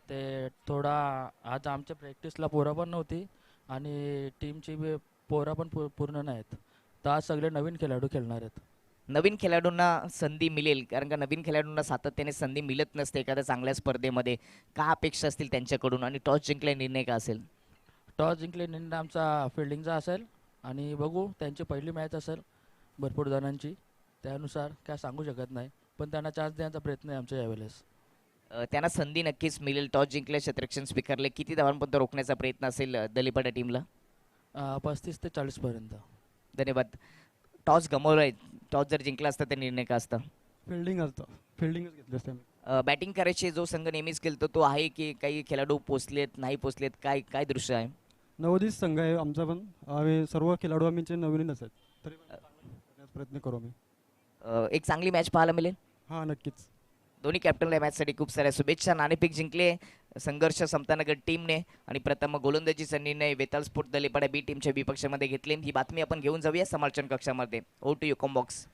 ते थोडा आज आमच्या प्रॅक्टिसला पोरं पण नव्हती आणि टीमची बी पोरं पण पूर्ण नाहीत, तर आज सगळे नवीन खेळाडू खेळणार आहेत. नवीन खेळाडूंना संधी मिळेल, कारण का नवीन खेळाडूंना सातत्याने संधी मिळत नसते एखाद्या चांगल्या स्पर्धेमध्ये. का अपेक्षा असतील त्यांच्याकडून आणि टॉस जिंकल्या निर्णय का असेल? टॉस जिंकले निर्णय आमचा फिल्डिंगचा असेल आणि बघू, त्यांची पहिली मॅच असेल भरपूर जणांची, त्यानुसार काय सांगू शकत नाही, पण त्यांना चान्स देण्याचा प्रयत्न आहे आमच्या यावेळेस. त्यांना संधी नक्कीच मिळेल. टॉस जिंकल्या क्षेत्ररक्षण स्वीकारले किती धावांपर्यंत रोखण्याचा प्रयत्न असेल दलिपाडा टीमला? 35 ते 40 पर्यंत. धन्यवाद. टॉस गमावलाय, टॉस जर जिंकला असता तर निर्णय का असता? फिल्डिंग असतं, फिल्डिंगच घेतली असते. बॅटिंग करायची जो संघ नेहमीच खेळतो तो आहे की काही खेळाडू पोचलेत नाही पोचलेत, काय काय दृश्य आहे? नवोदित संघ आहे आमचा, पण आम्ही सर्व खेळाडू आम्हीचे नवीनच आहेत, तरी पण करण्याचा प्रयत्न करू आम्ही. एक चांगली मॅच पाहायला मिळेल. हां नक्कीच. दोन्ही कॅप्टनला मॅचसाठी खूप साऱ्या शुभेच्छा. नाणेफेक जिंकले संघर्ष समतानगर टीमने आणि प्रथम गोलंदाजीचा निर्णय वेताळ स्पोर्ट दलेपाडा बी टीमच्या विपक्षामध्ये घेतले. ही बातमी आपण घेऊन जाऊया समालोचन कक्षामध्ये. Oh to you combox.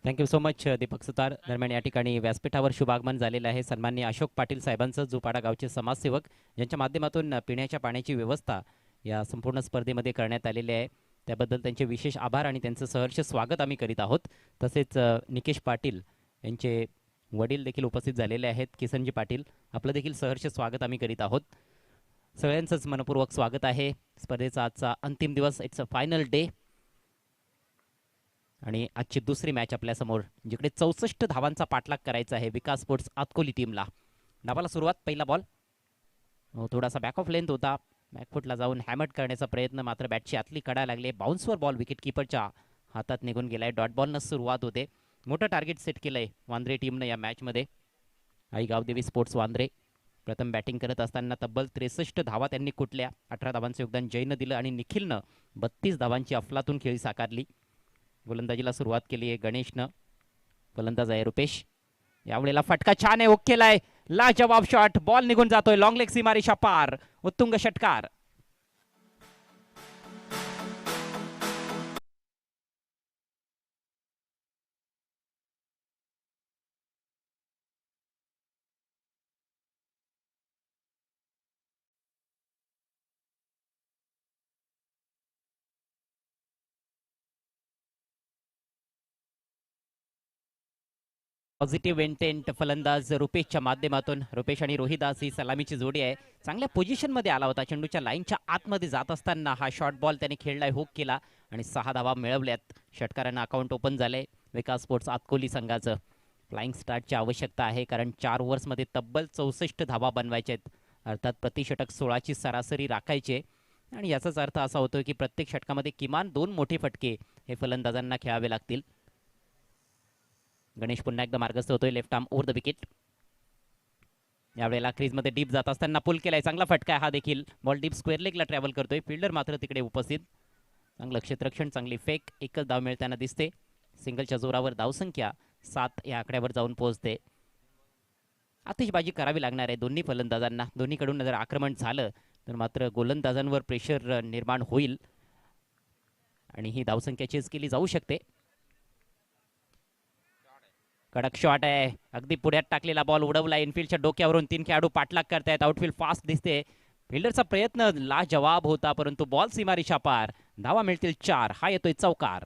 Thank you so much Deepak Sutar. दरम्यान या ठिकाणी व्यासपीठावर शुभागमन झालेलं आहे सन्माननीय अशोक पाटील साहेबांचं, जुपाडा गावचे समाजसेवक, ज्यांच्या माध्यमातून पिण्याच्या पाण्याची व्यवस्था या संपूर्ण स्पर्धेमध्ये करण्यात आलेली आहे. त्याबद्दल त्यांचे विशेष आभार आणि त्यांचं सहर्ष स्वागत आम्ही करीत आहोत. तसेच निकेश पाटील यांचे वडील देखील उपस्थित झालेले आहेत, किसनजी पाटील, आपलं देखील सहर्ष स्वागत आम्ही करीत आहोत. सगळ्यांचंच मनपूर्वक स्वागत आहे. स्पर्धेचा आजचा अंतिम दिवस, इट्स अ फायनल डे आणि आजची दुसरी मॅच आपल्यासमोर, जिकडे 64 धावांचा पाठलाग करायचा आहे विकास स्पोर्ट्स आतकोली टीमला. डावाला सुरुवात, पहिला बॉल थोडासा बॅक ऑफ लेंथ होता, बॅकफुटला जाऊन हॅमट करण्याचा प्रयत्न, मात्र बॅटची आतली कडा लागले. बाउन्सवर बॉल विकेट किपरच्या हातात निघून गेलाय. डॉट बॉलनं सुरुवात होते. मोठं टार्गेट सेट केलंय वांद्रे टीमनं या मॅचमध्ये. आई गावदेवी स्पोर्ट्स वांद्रे प्रथम बॅटिंग करत असताना तब्बल 63 धावा त्यांनी कुठल्या. 18 धावांचं योगदान जयनं दिलं आणि निखिलनं 32 धावांची अफलातून खेळी साकारली. गोलंदाजीला सुरुवात केली आहे गणेशनं, फलंदाज आहे रुपेश. यावेळेला फटका छान आहे, ओकेला आहे, लाजवाब शॉट, बॉल निघून जातोय, लॉंग लेग सीमारेषा पार, उत्तुंग षटकार. पॉझिटिव्ह इंटेंट फलंदाज रुपेशच्या माध्यमातून. रुपेश आणि रोहिदास ही सलामीची जोडी आहे. चांगल्या पोझिशनमध्ये आला होता, चेंडूच्या लाईनच्या आतमध्ये जात असताना हा शॉर्ट बॉल त्याने खेळलाय, हुक केला आणि 6 धावा मिळवल्यात. षटकारांना अकाउंट ओपन झालंय विकास स्पोर्ट्स आतकोली संघाचं. फ्लाइंग स्टार्टची आवश्यकता आहे, कारण 4 ओव्हर्समध्ये तब्बल 64 धावा बनवायच्या आहेत, अर्थात प्रति षटक 16ची सरासरी राखायची. आणि याचाच अर्थ असा होतो की प्रत्येक षटकामध्ये किमान 2 मोठे फटके हे फलंदाजांना खेळावे लागतील. गणेश पुन्हा एकदा मार्गस्थ होतोय, left arm over the wicket. यावेळेला क्रीजमध्ये डीप जात असताना पुल केलाय, चांगला फटका आहे हा देखील. बॉल डीप स्क्वेअर लेगला ट्रॅव्हल करतोय, फिल्डर मात्र तिकडे उपस्थित. चांगलं क्षेत्ररक्षण, चांगली फेक, एकच धाव मिळताना दिसते. सिंगलच्या जोरावर धावसंख्या 7 या आकड्यावर जाऊन पोहोचते. आतिषबाजी करावी लागणार आहे दोन्ही फलंदाजांना. दोन्हीकडून जर आक्रमण झालं तर मात्र गोलंदाजांवर प्रेशर निर्माण होईल आणि ही धावसंख्या चेस केली जाऊ शकते. कडक शॉट आहे, अगदी पुढ्यात टाकलेला बॉल उडवला, इनफिल्डच्या डोक्यावरून 3 खेळाडू पाठलाग करतायत. आउटफील्ड फास्ट दिसते. फिल्डरचा प्रयत्न लाजवाब होता, परंतु बॉल सीमारेषा पार. धावा मिळतील 4, हा येतोय चौकार.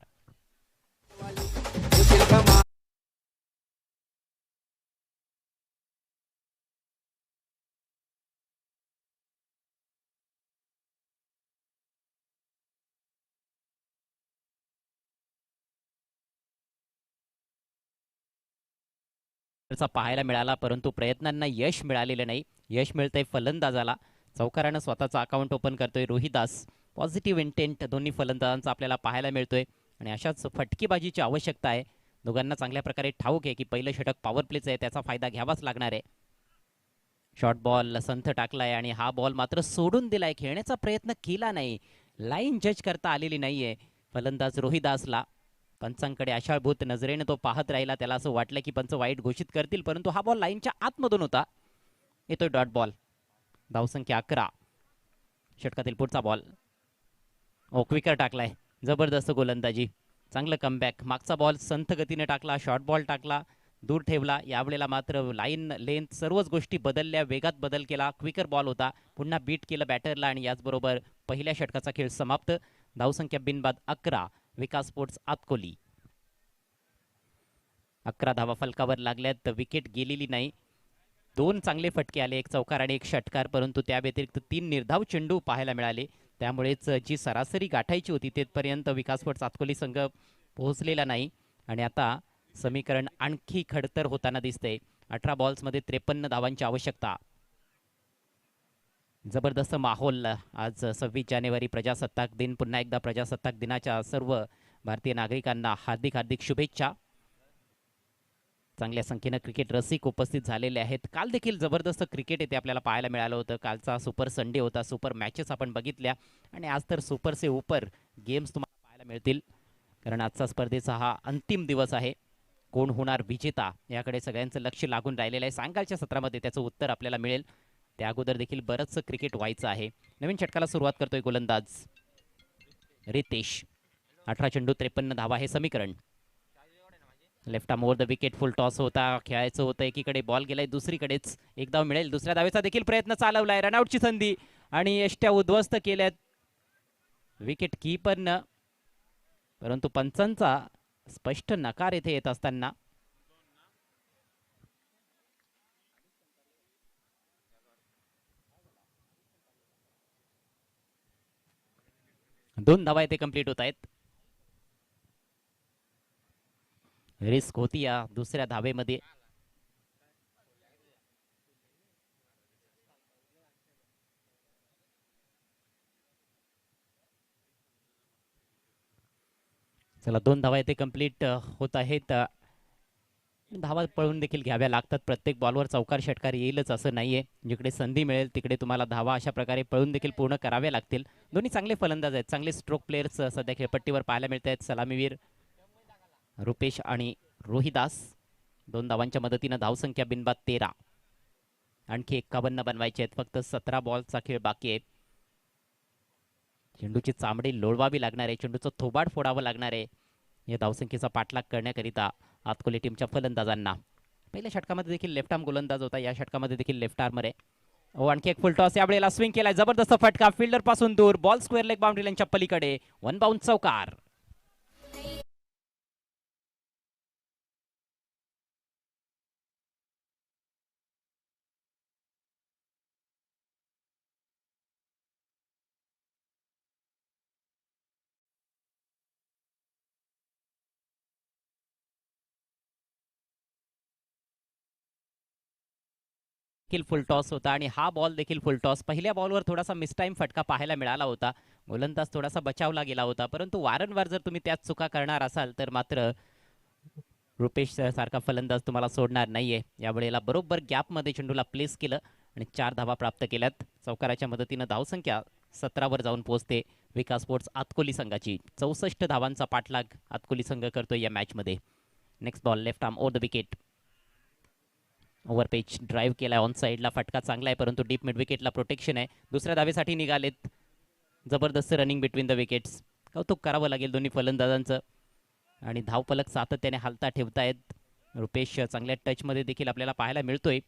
पाहायला मिळाला, परंतु प्रयत्नांना यश मिळालेलं नाही. यश मिळतंय फलंदाजाला. चौकारानं स्वतःचा अकाउंट ओपन करतोय रोहिदास. पॉझिटिव्ह इंटेंट दोन्ही फलंदाजांचा आपल्याला पाहायला मिळतोय आणि अशाच फटकेबाजीची आवश्यकता आहे. दोघांना चांगल्या प्रकारे ठाऊक आहे की पहिलं षटक पॉवर प्लेचं आहे, त्याचा फायदा घ्यावाच लागणार आहे. शॉर्ट बॉल संथ टाकलाय आणि हा बॉल मात्र सोडून दिलाय. खेळण्याचा प्रयत्न केला नाही, लाईन जज करता आलेली नाहीये फलंदाज रोहिदासला. पंचांकडे आशाळभूत नजरेने तो पाहत राहिला. त्याला असं वाटलं की पंच वाईट घोषित करतील, परंतु हा बॉल लाईनच्या आतमधून होता. येतोय डॉट बॉल. धावसंख्या 11. षटकातील पुढचा बॉल. क्विकर टाकलाय, जबरदस्त गोलंदाजी, चांगलं कमबॅक. मागचा बॉल संथ गतीने टाकला, शॉर्ट बॉल टाकला, दूर ठेवला. यावेळेला मात्र लाईन लेंथ सर्वच गोष्टी बदलल्या, वेगात बदल केला. क्विकर बॉल होता, पुन्हा बीट केलं बॅटरला आणि याचबरोबर पहिल्या षटकाचा खेळ समाप्त. धावसंख्या बिनबाद 11. विकास स्पोर्ट्स आतकोली. 11 धावा फलकावर लागल्यात, विकेट गेलेली नाही. 2 चांगले फटके आले, एक चौकार आणि एक षटकार, परंतु त्या व्यतिरिक्त 3 निर्धाव चेंडू पाहायला मिळाले. त्यामुळेच जी सरासरी गाठायची होती तिथपर्यंत विकास स्पोर्ट्स आतकोली संघ पोहोचलेला नाही आणि आता समीकरण आणखी खडतर होताना दिसते. 18 बॉल्समध्ये 53 धावांची आवश्यकता. जबरदस्त माहोल. आज 26 जानेवारी प्रजासत्ताक दिन. पुन्हा एकदा प्रजासत्ताक दिनाच्या सर्व भारतीय नागरिकांना हार्दिक हार्दिक शुभेच्छा. चांगल्या संख्येनं क्रिकेट रसिक उपस्थित झालेले आहेत. काल देखील जबरदस्त क्रिकेट येथे आपल्याला पाहायला मिळालं होतं. कालचा सुपर संडे होता, सुपर मॅचेस आपण बघितल्या आणि आज तर सुपर से ऊपर गेम्स तुम्हाला पाहायला मिळतील, कारण आजचा स्पर्धेचा हा अंतिम दिवस आहे. कोण होणार विजेता याकडे सगळ्यांचं लक्ष लागून राहिलेलं आहे. सांगालच्या सत्रामध्ये त्याचं उत्तर आपल्याला मिळेल. त्या अगोदर देखील बरंचसं क्रिकेट व्हायचं आहे. नवीन षटकाला सुरुवात करतोय गोलंदाज रितेश. 18 चेंडू 53 धावा हे समीकरण. Left arm over the wicket. Full toss होता, खेळायचं होतं. एकीकडे बॉल गेलाय, दुसरीकडेच एक धाव मिळेल. दुसऱ्या धावेचा देखील प्रयत्न चालवलाय. रनआउटची संधी आणि यष्ट्या उद्ध्वस्त केल्यात विकेट कीपरनं, परंतु पंचांचा स्पष्ट नकार येथे येत असताना दोन धावा येथे कंप्लीट होत आहेत. रिस्क होती या दुसऱ्या धावेमध्ये. चला, 2 धावा येथे कंप्लीट होत आहेत. धावा पळून देखील घ्याव्या लागतात. प्रत्येक बॉलवर चौकार षटकार येईलच असं नाहीये. जिकडे संधी मिळेल तिकडे तुम्हाला धावा अशा प्रकारे पळून देखील पूर्ण कराव्या लागतील. दोन्ही चांगले फलंदाज आहेत, चांगले स्ट्रोक प्लेयर्स सध्या खेळपट्टीवर पाहायला मिळत आहेत. सलामीवीर रुपेश आणि रोहिदास. 2 धावांच्या मदतीनं धावसंख्या बिनबाद 13. आणखी 51 बनवायचे आहेत. फक्त 17 बॉलचा खेळ बाकी आहे. चेंडूची चामडी लोळवावी लागणार आहे, चेंडूचं थोबाड फोडावं लागणार आहे या धावसंख्येचा पाठलाग करण्याकरिता आतकोली टीमच्या फलंदाजांना. पहिल्या षटकामध्ये देखील लेफ्ट आर्म गोलंदाज होता, या षटकामध्ये देखील लेफ्ट आर्मर आहे. आणखी एक फुल टॉस. यावेळेला स्विंग केलाय, जबरदस्त फटका, फिल्डर पासून दूर, बॉल स्क्वेअर लेग बाउंड्री लाईनच्या पलीकडे, 1 बाउंड चौकार. फुल टॉस होता आणि हा बॉल देखील फुल टॉस. पहिल्या बॉलवर थोडासा मिसटाईम फटका पाहायला मिळाला होता, गोलंदाज थोडासा बचावला गेला होता, परंतु वारंवार जर तुम्ही त्याच चुका करणार असाल तर मात्र रुपेश सारखा फलंदाज तुम्हाला सोडणार नाहीये. यावेळेला बरोबर गॅपमध्ये चेंडूला प्लेस केलं आणि 4 धावा प्राप्त केल्यात. चौकाराच्या मदतीनं धावसंख्या 17 वर जाऊन पोहोचते विकास स्पोर्ट्स आतकोली संघाची. 64 धावांचा पाठलाग आतकोली संघ करतोय या मॅचमध्ये. Next ball, left arm over the wicket. Over पेच ड्राईव्ह केलाय, ऑन साईडला फटका चांगला आहे, परंतु डीप मिड विकेटला प्रोटेक्शन आहे. दुसऱ्या धावेसाठी निघालेत. जबरदस्त रनिंग बिटवीन द विकेट्स. कौतुक करावं लागेल दोन्ही फलंदाजांचं आणि धावफलक सातत्याने हालता ठेवतायत. रुपेश चांगल्या टचमध्ये देखील आपल्याला पाहायला मिळतोय.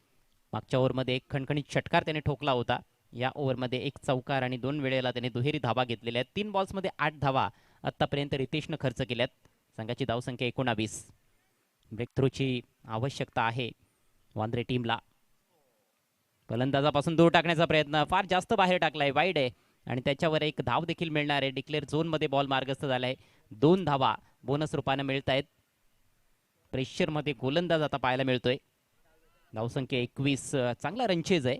मागच्या ओव्हरमध्ये एक खणखणीत षटकार त्याने ठोकला होता. या ओव्हरमध्ये एक चौकार आणि 2 वेळेला त्याने दुहेरी धावा घेतलेल्या आहेत. 3 बॉल्समध्ये 8 धावा आतापर्यंत रितेशनं खर्च केल्यात. संघाची धावसंख्या 19. ब्रेक थ्रूची आवश्यकता आहे वांद्रे टीमला. फलंदाजापासून दूर टाकण्याचा प्रयत्न, फार जास्त बाहेर टाकलाय, वाईड आहे आणि त्याच्यावर एक धाव देखील मिळणार आहे. डिक्लेअर झोनमध्ये बॉल मार्गस्थ झालाय. 2 धावा बोनस रूपाने मिळत आहेत. प्रेशरमध्ये गोलंदाज आता पाहायला मिळतोय. धावसंख्या 21. चांगला रनचेज आहे,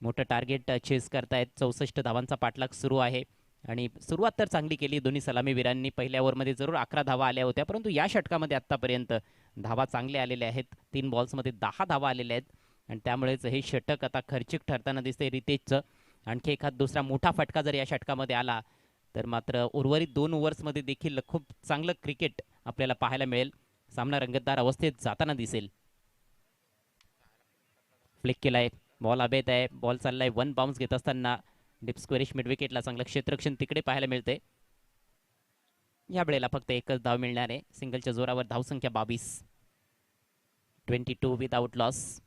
मोठं टार्गेट चेस करतायत. 64 धावांचा पाठलाग सुरू आहे आणि सुरुवात तर चांगली केली दोन्ही सलामीवीरांनी. पहिल्या ओव्हरमध्ये जरूर 11 धावा आल्या होत्या, परंतु या षटकामध्ये आत्तापर्यंत धावा चांगले आलेले आहेत. 3 बॉल्समध्ये 10 धावा आलेल्या आहेत आणि त्यामुळेच हे षटक आता खर्चिक ठरताना दिसते रितेशचं. आणखी एखाद दुसरा मोठा फटका जर या षटकामध्ये आला तर मात्र उर्वरित 2 ओव्हर्समध्ये देखील खूप चांगलं क्रिकेट आपल्याला पाहायला मिळेल. सामना रंगतदार अवस्थेत जाताना दिसेल. फ्लिक केलाय, बॉल हवेत आहे, बॉल चाललाय 1 बाउन्स घेत असताना डीप स्क्वेरिश मिड विकेटला चांगलं क्षेत्ररक्षण तिकडे पाहायला मिळते. या वेळेला फक्त एकच धाव मिळणार आहे. सिंगलच्या जोरावर धावसंख्या 22, 22 विदाउट लॉस.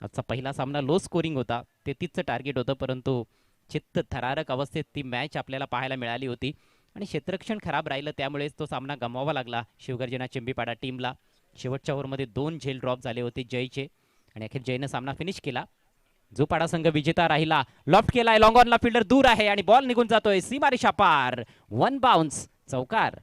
आजचा पहिला सामना लो स्कोरिंग होता, 33चं टार्गेट होतं, परंतु चित्त थरारक अवस्थेत ती मॅच आपल्याला पाहायला मिळाली होती आणि क्षेत्ररक्षण खराब राहिलं त्यामुळेच तो सामना गमवावा लागला शिवगर्जना चिंबीपाडा टीमला. शेवटच्या ओव्हरमध्ये 2 झेल ड्रॉप झाले होते जयचे आणि अखेर जयनं सामना फिनिश केला. जो पाडा संघ विजेता राहिला. लॉफ्ट केलाय, लॉंग ऑनला फिल्डर दूर आहे आणि बॉल निघून जातोय सीमारेषा पार. 1 बाउन्स, चौकार.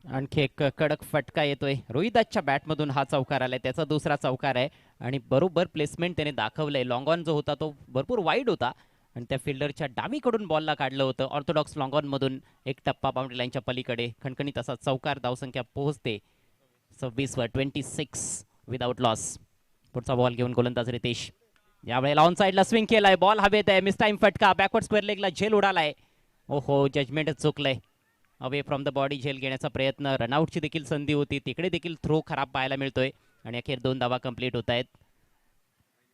आणखी एक कडक फटका येतोय. रोहिदासच्या बॅटमधून हा चौकार आलाय, त्याचा दुसरा चौकार आहे आणि बरोबर प्लेसमेंट त्याने दाखवलंय. लॉंग ऑन जो होता तो भरपूर वाईड होता आणि त्या फिल्डरच्या डावीकडून बॉलला काढलं होतं. ऑर्थोडॉक्स लॉंग ऑन मधून एक टप्पा बाउंड्री लाईनच्या पलीकडे खणखणीत असा चौकार. धावसंख्या पोहोचते 26 वर, 26 विदाउट लॉस. पुढचा बॉल घेऊन गोलंदाज रितेश. यावेळेला ऑन साईडला स्विंग केलाय, बॉल हवेत आहे, मिस टाइम फटका. बॅकवर्ड स्क्वेअर लेगला झेल उडालाय. ओहो, जजमेंटच चुकलंय. अवे फ्रॉम द बॉडी झेल घेण्याचा प्रयत्न. रनआउटची देखील संधी होती, तिकडे देखील थ्रो खराब पाहायला मिळतोय आणि अखेर 2 धावा कंप्लीट होत आहेत.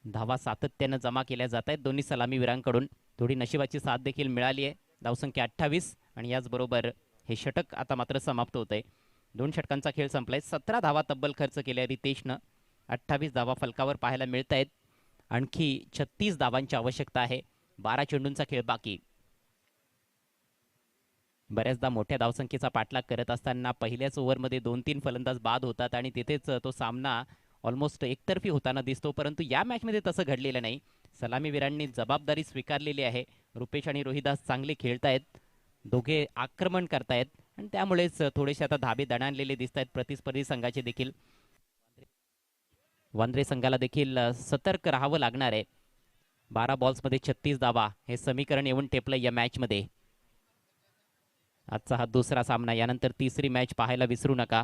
धावा सातत्यानं जमा केल्या जात आहेत दोन्ही सलामीवीरांकडून. थोडी नशिबाची साथ देखील मिळाली आहे. धावसंख्या 28 आणि याचबरोबर हे षटक आता मात्र समाप्त होत आहे. 2 षटकांचा खेळ संपलाय. 17 धावा तब्बल खर्च केल्या रितेशनं. 28 धावा फलकावर पाहायला मिळत आहेत. आणखी 36 धावांची आवश्यकता आहे. 12 चेंडूंचा खेळ बाकी. बऱ्याचदा मोठ्या धावसंख्येचा पाठलाग करत असताना पहिल्याच ओव्हरमध्ये 2-3 फलंदाज बाद होतात आणि तिथेच तो सामना ऑलमोस्ट एकतर्फी होताना दिसतो, परंतु या मॅचमध्ये तसं घडलेलं नाही. सलामीवीरांनी जबाबदारी स्वीकारलेली आहे. रुपेश आणि रोहिदास चांगले खेळतायत, दोघे आक्रमण करतायत आणि त्यामुळेच थोडेसे आता धाबे दणाणलेले दिसत आहेत प्रतिस्पर्धी संघाचे देखील. वांद्रे संघाला देखील सतर्क राहावं लागणार आहे. 12 बॉल्समध्ये 36 धावा हे समीकरण येऊन टेपलं या मॅचमध्ये. आजचा हा दुसरा सामना. यानंतर तिसरी मॅच पाहायला विसरू नका.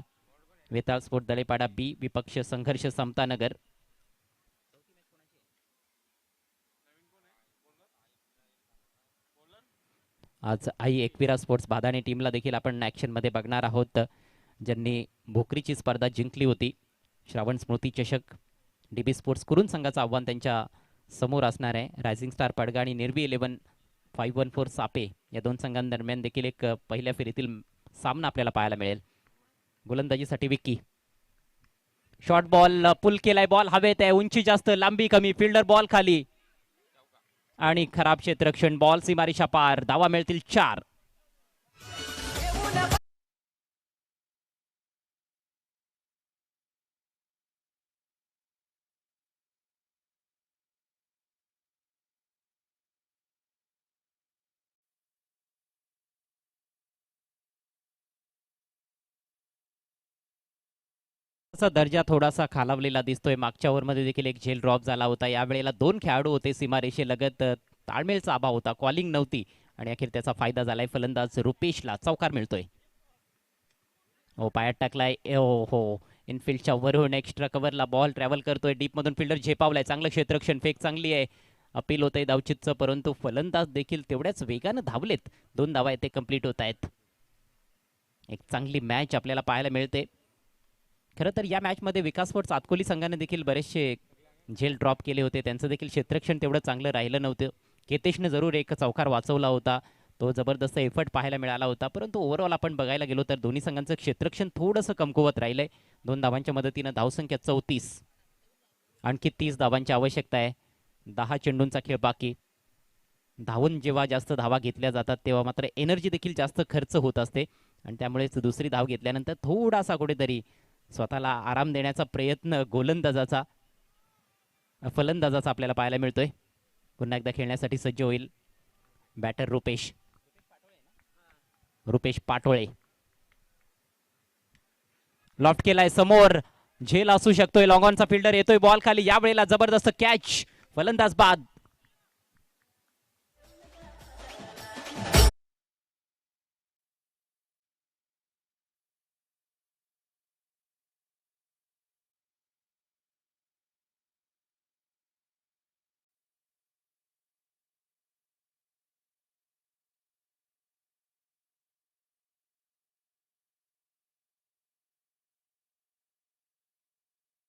वेताळ स्पोर्ट दळेपाडा बी विपक्ष संघर्ष समतानगर. आज आई एकविरा स्पोर्ट्स बादाणे टीमला देखील आपण ॲक्शनमध्ये बघणार आहोत, ज्यांनी भोकरीची स्पर्धा जिंकली होती. श्रावण स्मृती चषक. डीबी स्पोर्ट्स कुरुन संघाचं आव्हान त्यांच्या समोर असणार आहे. रायझिंग स्टार पडगा आणि निर्वी 11 514 सापे या 2 संघांदरम्यान देखील एक पहिल्या फेरीतील सामना आपल्याला पाहायला मिळेल. गोलंदाजीसाठी विक्की. शॉर्ट बॉल पुल केलाय, बॉल हवेत आहे, उंची जास्त लांबी कमी, फिल्डर बॉल खाली आणि खराब क्षेत्ररक्षण. बॉल सीमारेषा पार. धावा मिळतील 4. दर्जा थोडासा खालावलेला दिसतोय. मागच्या ओव्हरमध्ये देखील एक झेल ड्रॉप झाला होता. यावेळेला 2 खेळाडू होते सीमारेषेलगत, ताळमेळचा अभाव होता, कॉलिंग नव्हती आणि अखेर त्याचा फायदा झालाय फलंदाज रुपेशला. चौकार मिळतोय. ओ, पायात टाकलाय. ओ हो, इनफिल्डच्या वरून एक्स्ट्रा कव्हरला बॉल ट्रॅव्हल करतोय. डीप मधून फिल्डर झेपावलाय. चांगलं क्षेत्ररक्षण, फेक चांगली आहे, अपील होतंय धावचितचं, परंतु फलंदाज देखील तेवढ्याच वेगानं धावलेत. 2 धावा येथे कंप्लीट होत आहेत. एक चांगली मॅच आपल्याला पाहायला मिळते. खरं तर या मॅचमध्ये विकास स्पोर्ट्स आतकोली संघाने देखील बरेचसे झेल ड्रॉप केले होते. त्यांचं देखील क्षेत्ररक्षण तेवढं चांगलं राहिलं नव्हतं. केतेशने जरूर एक चौकार वाचवला होता, तो जबरदस्त एफर्ट पाहायला मिळाला होता, परंतु ओव्हरऑल आपण बघायला गेलो तर दोन्ही संघांचं क्षेत्ररक्षण थोडंसं कमकुवत राहिलंय. 2 धावांच्या मदतीनं धावसंख्या 34. आणखी 30 धावांची आवश्यकता आहे. 10 चेंडूंचा खेळ बाकी. धावून जेव्हा जास्त धावा घेतल्या जातात तेव्हा मात्र एनर्जी देखील जास्त खर्च होत असते आणि त्यामुळेच दुसरी धाव घेतल्यानंतर थोडासा कुठेतरी स्वतःला आराम देण्याचा प्रयत्न गोलंदाजाचा फलंदाजाचा आपल्याला पाहायला मिळतोय. पुन्हा एकदा खेळण्यासाठी सज्ज होईल बॅटर रुपेश पाटोळे. लॉफ्ट केलाय समोर, झेल असू शकतोय. लॉंग ऑनचा फिल्डर येतोय बॉल खाली, या वेळेला जबरदस्त कॅच, फलंदाज बाद.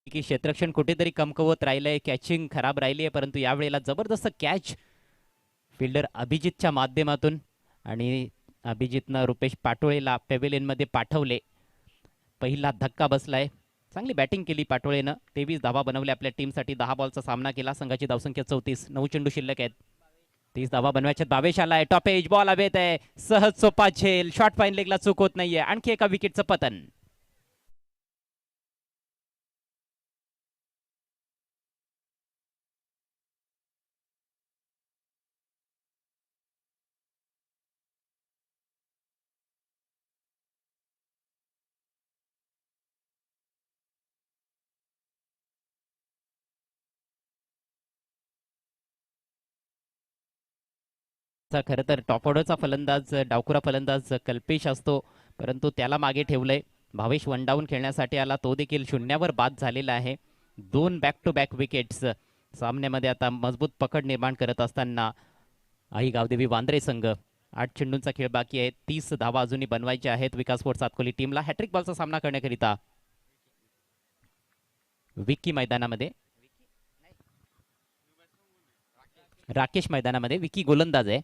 की क्षेत्ररक्षण कुठेतरी कमकवत राहिलंय, कॅचिंग खराब राहिली आहे, परंतु यावेळेला जबरदस्त कॅच फिल्डर अभिजितच्या माध्यमातून, आणि अभिजितनं रुपेश पाटोळेला मध्ये पाठवले. पहिला धक्का बसलाय. चांगली बॅटिंग केली पाटोळेनं. 23 धावा बनवल्या आपल्या टीमसाठी. 10 बॉलचा सामना केला. संघाची धावसंख्या 34. 9 चेंडू शिल्लक आहेत. 30 धावा बनवायच्यात. बावेश आलाय. टॉप एज बॉल हवेत आहे. सहज सोपा झेल. शॉर्ट फाईन लेगला चूक होत नाहीये. आणखी एका विकेटचं पतन. खरं तर टॉप ऑर्डरचा फलंदाज, डावखुरा फलंदाज कल्पेश असतो, परंतु त्याला मागे ठेवलंय. भावेश वन डाऊन खेळण्यासाठी आला, तो देखील शून्यावर बाद झालेला आहे. 2 बॅक टू बॅक विकेट्स सामन्यामध्ये आता मजबूत पकड निर्माण करत असताना आई गावदेवी वांद्रे संघ. 8 चेंडूंचा खेळ बाकी आहे. 30 धावा अजूनही बनवायच्या आहेत विकास स्पोर्ट्स सातकोली टीमला. हॅट्रिक बॉलचा सामना करण्याकरिता विकी मैदानामध्ये, राकेश मैदानामध्ये. विकी गोलंदाज आहे.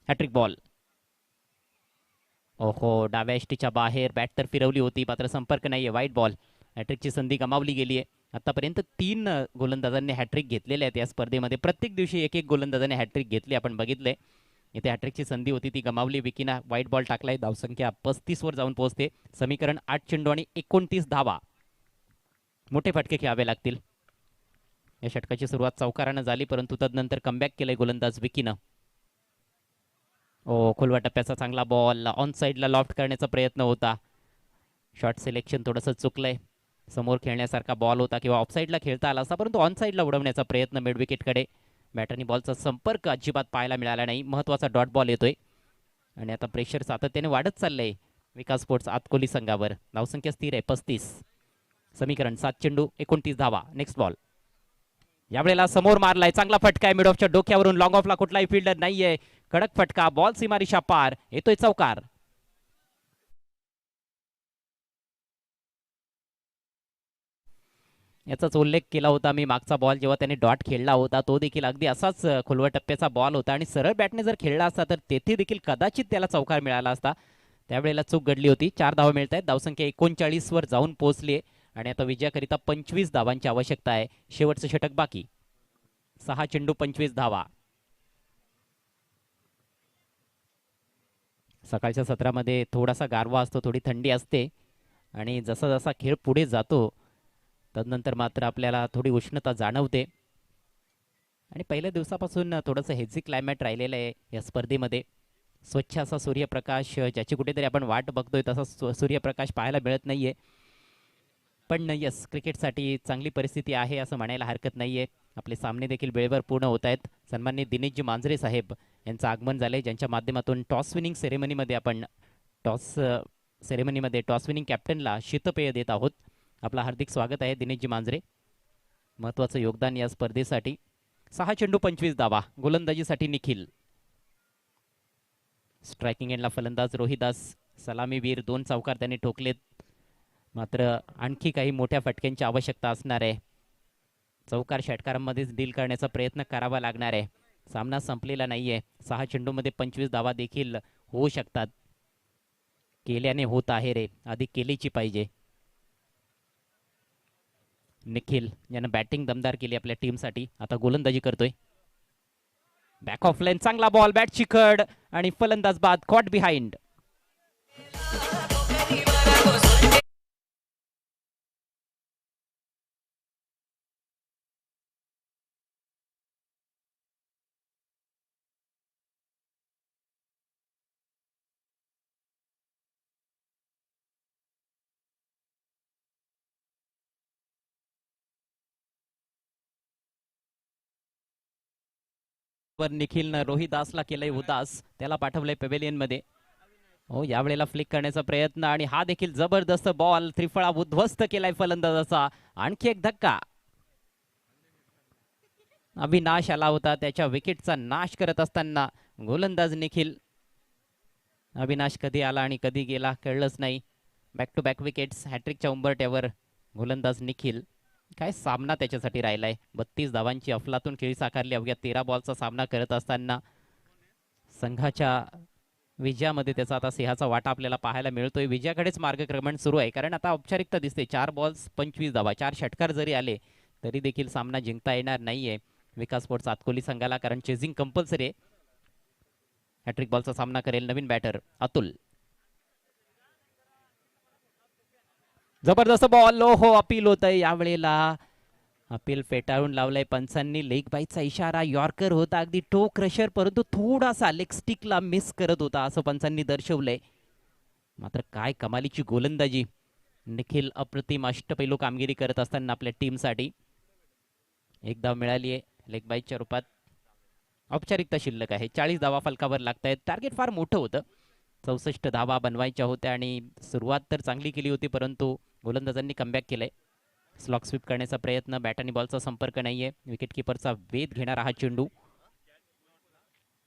Hattrick ball. ओहो, डाव्या एष्टीच्या बाहेर बॅट तर फिरवली होती, मात्र संपर्क नाहीये. वाईट बॉल. हॅट्रिकची संधी गमावली गेली आहे. आतापर्यंत 3 गोलंदाजांनी हॅट्रिक घेतलेले आहेत या स्पर्धेमध्ये. प्रत्येक दिवशी एक गोलंदाजाने हॅट्रिक घेतली, आपण बघितले. इथे हॅट्रिकची संधी होती, ती गमावली. विकीना वाईट बॉल टाकलाय. धावसंख्या 35 वर जाऊन पोहोचते. समीकरण 8 चेंडू आणि 29 धावा. मोठे फटके खेळावे लागतील. या षटकाची सुरुवात चौकारानं झाली, परंतु तदनंतर कमबॅक केलंय गोलंदाज विकीनं. खोलवा टप्प्याचा चांगला बॉल. ऑन साईडला लॉफ्ट करण्याचा प्रयत्न होता. शॉट सिलेक्शन थोडंसं चुकलंय. समोर खेळण्यासारखा बॉल होता किंवा ऑफ साईडला खेळता आला असता, परंतु ऑन साईडला उडवण्याचा प्रयत्न मिड विकेटकडे. बॅटरनी बॉलचा संपर्क अजिबात पाहायला मिळाला नाही. महत्त्वाचा डॉट बॉल येतोय आणि आता प्रेशर सातत्याने वाढत चाललंय विकास स्पोर्ट्स आतकोली संघावर. धावसंख्या स्थिर आहे 35. समीकरण 7 चेंडू 29 धावा. Next ball. यावेळेला समोर मारलाय. चांगला फटका आहे मिड ऑफच्या डोक्यावरून. लॉंग ऑफला कुठलाही फिल्डर नाहीये. कडक फटका. बॉल सीमारेषा पार. येतोय चौकार. याचाच उल्लेख केला होता मी मागचा बॉल जेव्हा त्याने डॉट खेळला होता, तो देखील अगदी असाच खोलवा टप्प्याचा बॉल होता आणि सरळ बॅटने जर खेळला असता तर तेथे देखील कदाचित त्याला चौकार मिळाला असता. त्यावेळेला चूक घडली होती. 4 धावा मिळत आहेत. धावसंख्या 39 वर जाऊन पोहोचली आहे आणि आता विजयाकरिता 25 धावांची आवश्यकता आहे. शेवटचं षटक बाकी. 6 चेंडू 25 धावा. सकाळच्या सत्रामध्ये थोडासा गारवा असतो, थोडी थंडी असते आणि जसा जसा खेळ पुढे जातो तदनंतर मात्र आपल्याला थोडी उष्णता जाणवते आणि पहिल्या दिवसापासून थोडंसं हेझी क्लायमेट राहिलेलं आहे या स्पर्धेमध्ये. स्वच्छ असा सूर्यप्रकाश, ज्याची कुठेतरी आपण वाट बघतोय तसा सूर्यप्रकाश पाहायला मिळत नाहीये. पण यस, क्रिकेटसाठी चांगली परिस्थिती आहे असं म्हणायला हरकत नाहीये. आपले सामने देखील वेळेवर पूर्ण होत आहेत. सन्माननीय दिनेशजी मांजरे साहेब यांचं आगमन झालंय, ज्यांच्या माध्यमातून टॉस विनिंग सेरेमनीमध्ये आपण टॉस विनिंग कॅप्टनला शीतपेय देत आहोत. आपलं हार्दिक स्वागत आहे दिनेशजी मांजरे. महत्त्वाचं योगदान या स्पर्धेसाठी. 6 चेंडू 25 धावा. गोलंदाजीसाठी निखिल. स्ट्रायकिंग एंडला फलंदाज रोहिदास. सलामीवीर. 2 चौकार त्यांनी ठोकलेत, मात्र आणखी काही मोठ्या फटक्यांची आवश्यकता असणार आहे. चौकार षटकारांमध्येच डील करण्याचा प्रयत्न करावा लागणार आहे. सामना संपलेला नाहीये. 6 चेंडूमध्ये 25 धावा देखील होऊ शकतात. केल्याने होत आहे रे, आधी केलीची पाहिजे. निखिल यानं बॅटिंग दमदार केली आपल्या टीमसाठी. आता गोलंदाजी करतोय. Back of line. चांगला बॉल. बॅट चिकड आणि फलंदाज बाद. Caught behind. वर निखिलनं रोहिदासला केलंय उदास, त्याला पाठवलंय पॅव्हेलियन मध्ये. हो, यावेळेला फ्लिक करण्याचा प्रयत्न आणि हा देखील जबरदस्त बॉल त्रिफळा उद्ध्वस्त केलाय फलंदाजाचा. आणखी एक धक्का. अविनाश आला होता, त्याच्या विकेटचा नाश करत असताना गोलंदाज निखिल. अविनाश कधी आला आणि कधी गेला कळलंच नाही. बॅक टू बॅक विकेट्स, हॅट्रिकच्या उंबरट्यावर गोलंदाज निखिल. काय सामना त्याच्यासाठी राहिलाय. 32 धावांची अफलातून खेळी साकारली अवघ्या 13 बॉलचा सामना करत असताना संघाच्या विजयामध्ये त्याचा आता सिंहाचा वाटा आपल्याला पाहायला मिळतोय. विजयाकडेच मार्गक्रमण सुरू आहे, कारण आता औपचारिकता दिसते. 4 बॉल्स 25 धावा, 4 षटकार जरी आले तरी देखील सामना जिंकता येणार नाहीये विकास स्पोर्ट्स आतकोली संघाला, कारण चेझिंग कंपल्सरी आहे. हॅट्रिक बॉलचा सामना करेल नवीन बॅटर अतुल. जबरदस्त बॉल. हो, अपील होत आहे यावेळेला. अपील फेटाळून लावलंय पंचांनी. लेग बाईचा इशारा. यॉर्कर होता अगदी टो क्रशर, परंतु थोडासा लेग स्टिकला मिस करत होता असं पंचांनी दर्शवलंय. मात्र काय कमालीची गोलंदाजी. निखिल अप्रतिम अष्टपैलू कामगिरी करत असताना आपल्या टीमसाठी एक धाव मिळाली आहे लेग बाईच्या रूपात. औपचारिकता शिल्लक आहे. 40 धावा फलकावर लागत आहेत. टार्गेट फार मोठं होतं. 64 धावा बनवायच्या होत्या आणि सुरुवात तर चांगली केली होती, परंतु गोलंदाजांनी कमबॅक केलंय. स्लॉक स्वीप करण्याचा प्रयत्न. बॅट आणि बॉलचा संपर्क नाहीये. विकेट किपरचा वेध घेणारा हा चेंडू.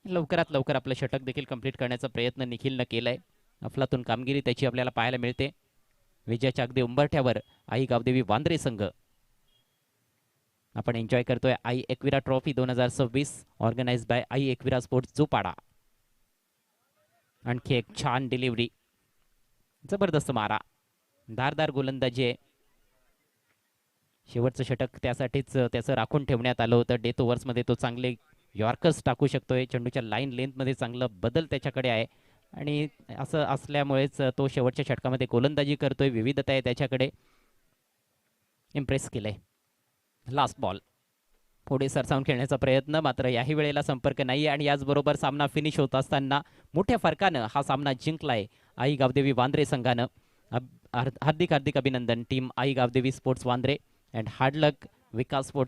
लवकरात लवकर आपलं षटक देखील कंप्लीट करण्याचा प्रयत्न निखिलनं केलाय. अफलातून कामगिरी त्याची आपल्याला पाहायला मिळते. विजयाच्या अगदी उंबरठ्यावर आई गावदेवी वांद्रे संघ आपण एन्जॉय करतोय आई एकविरा ट्रॉफी 2026 ऑर्गनाइज बाय आई एकविरा स्पोर्ट्स जोपाडा. आणखी एक छान डिलिव्हरी. जबरदस्त मारा. धारदार गोलंदाजी आहे. शेवटचं षटक त्यासाठीच त्याचं राखून ठेवण्यात आलं होतं. डेथ ओव्हर्समध्ये तो चांगले यॉर्कर्स टाकू शकतोय. चेंडूच्या लाईन लेंथमध्ये चांगलं बदल त्याच्याकडे आहे आणि असं असल्यामुळेच तो शेवटच्या षटकामध्ये गोलंदाजी करतोय. विविधता आहे त्याच्याकडे. इम्प्रेस केलंय. Last ball. पुढे सरसावून खेळण्याचा प्रयत्न, मात्र याही वेळेला संपर्क नाही आणि याचबरोबर सामना फिनिश होत असताना मोठ्या फरकानं हा सामना जिंकलाय आई गावदेवी वांद्रे संघानं. हार्दिक हार्दिक अभिनंदन team Aai Gavdevi sports Bandra and hard luck Vikas sports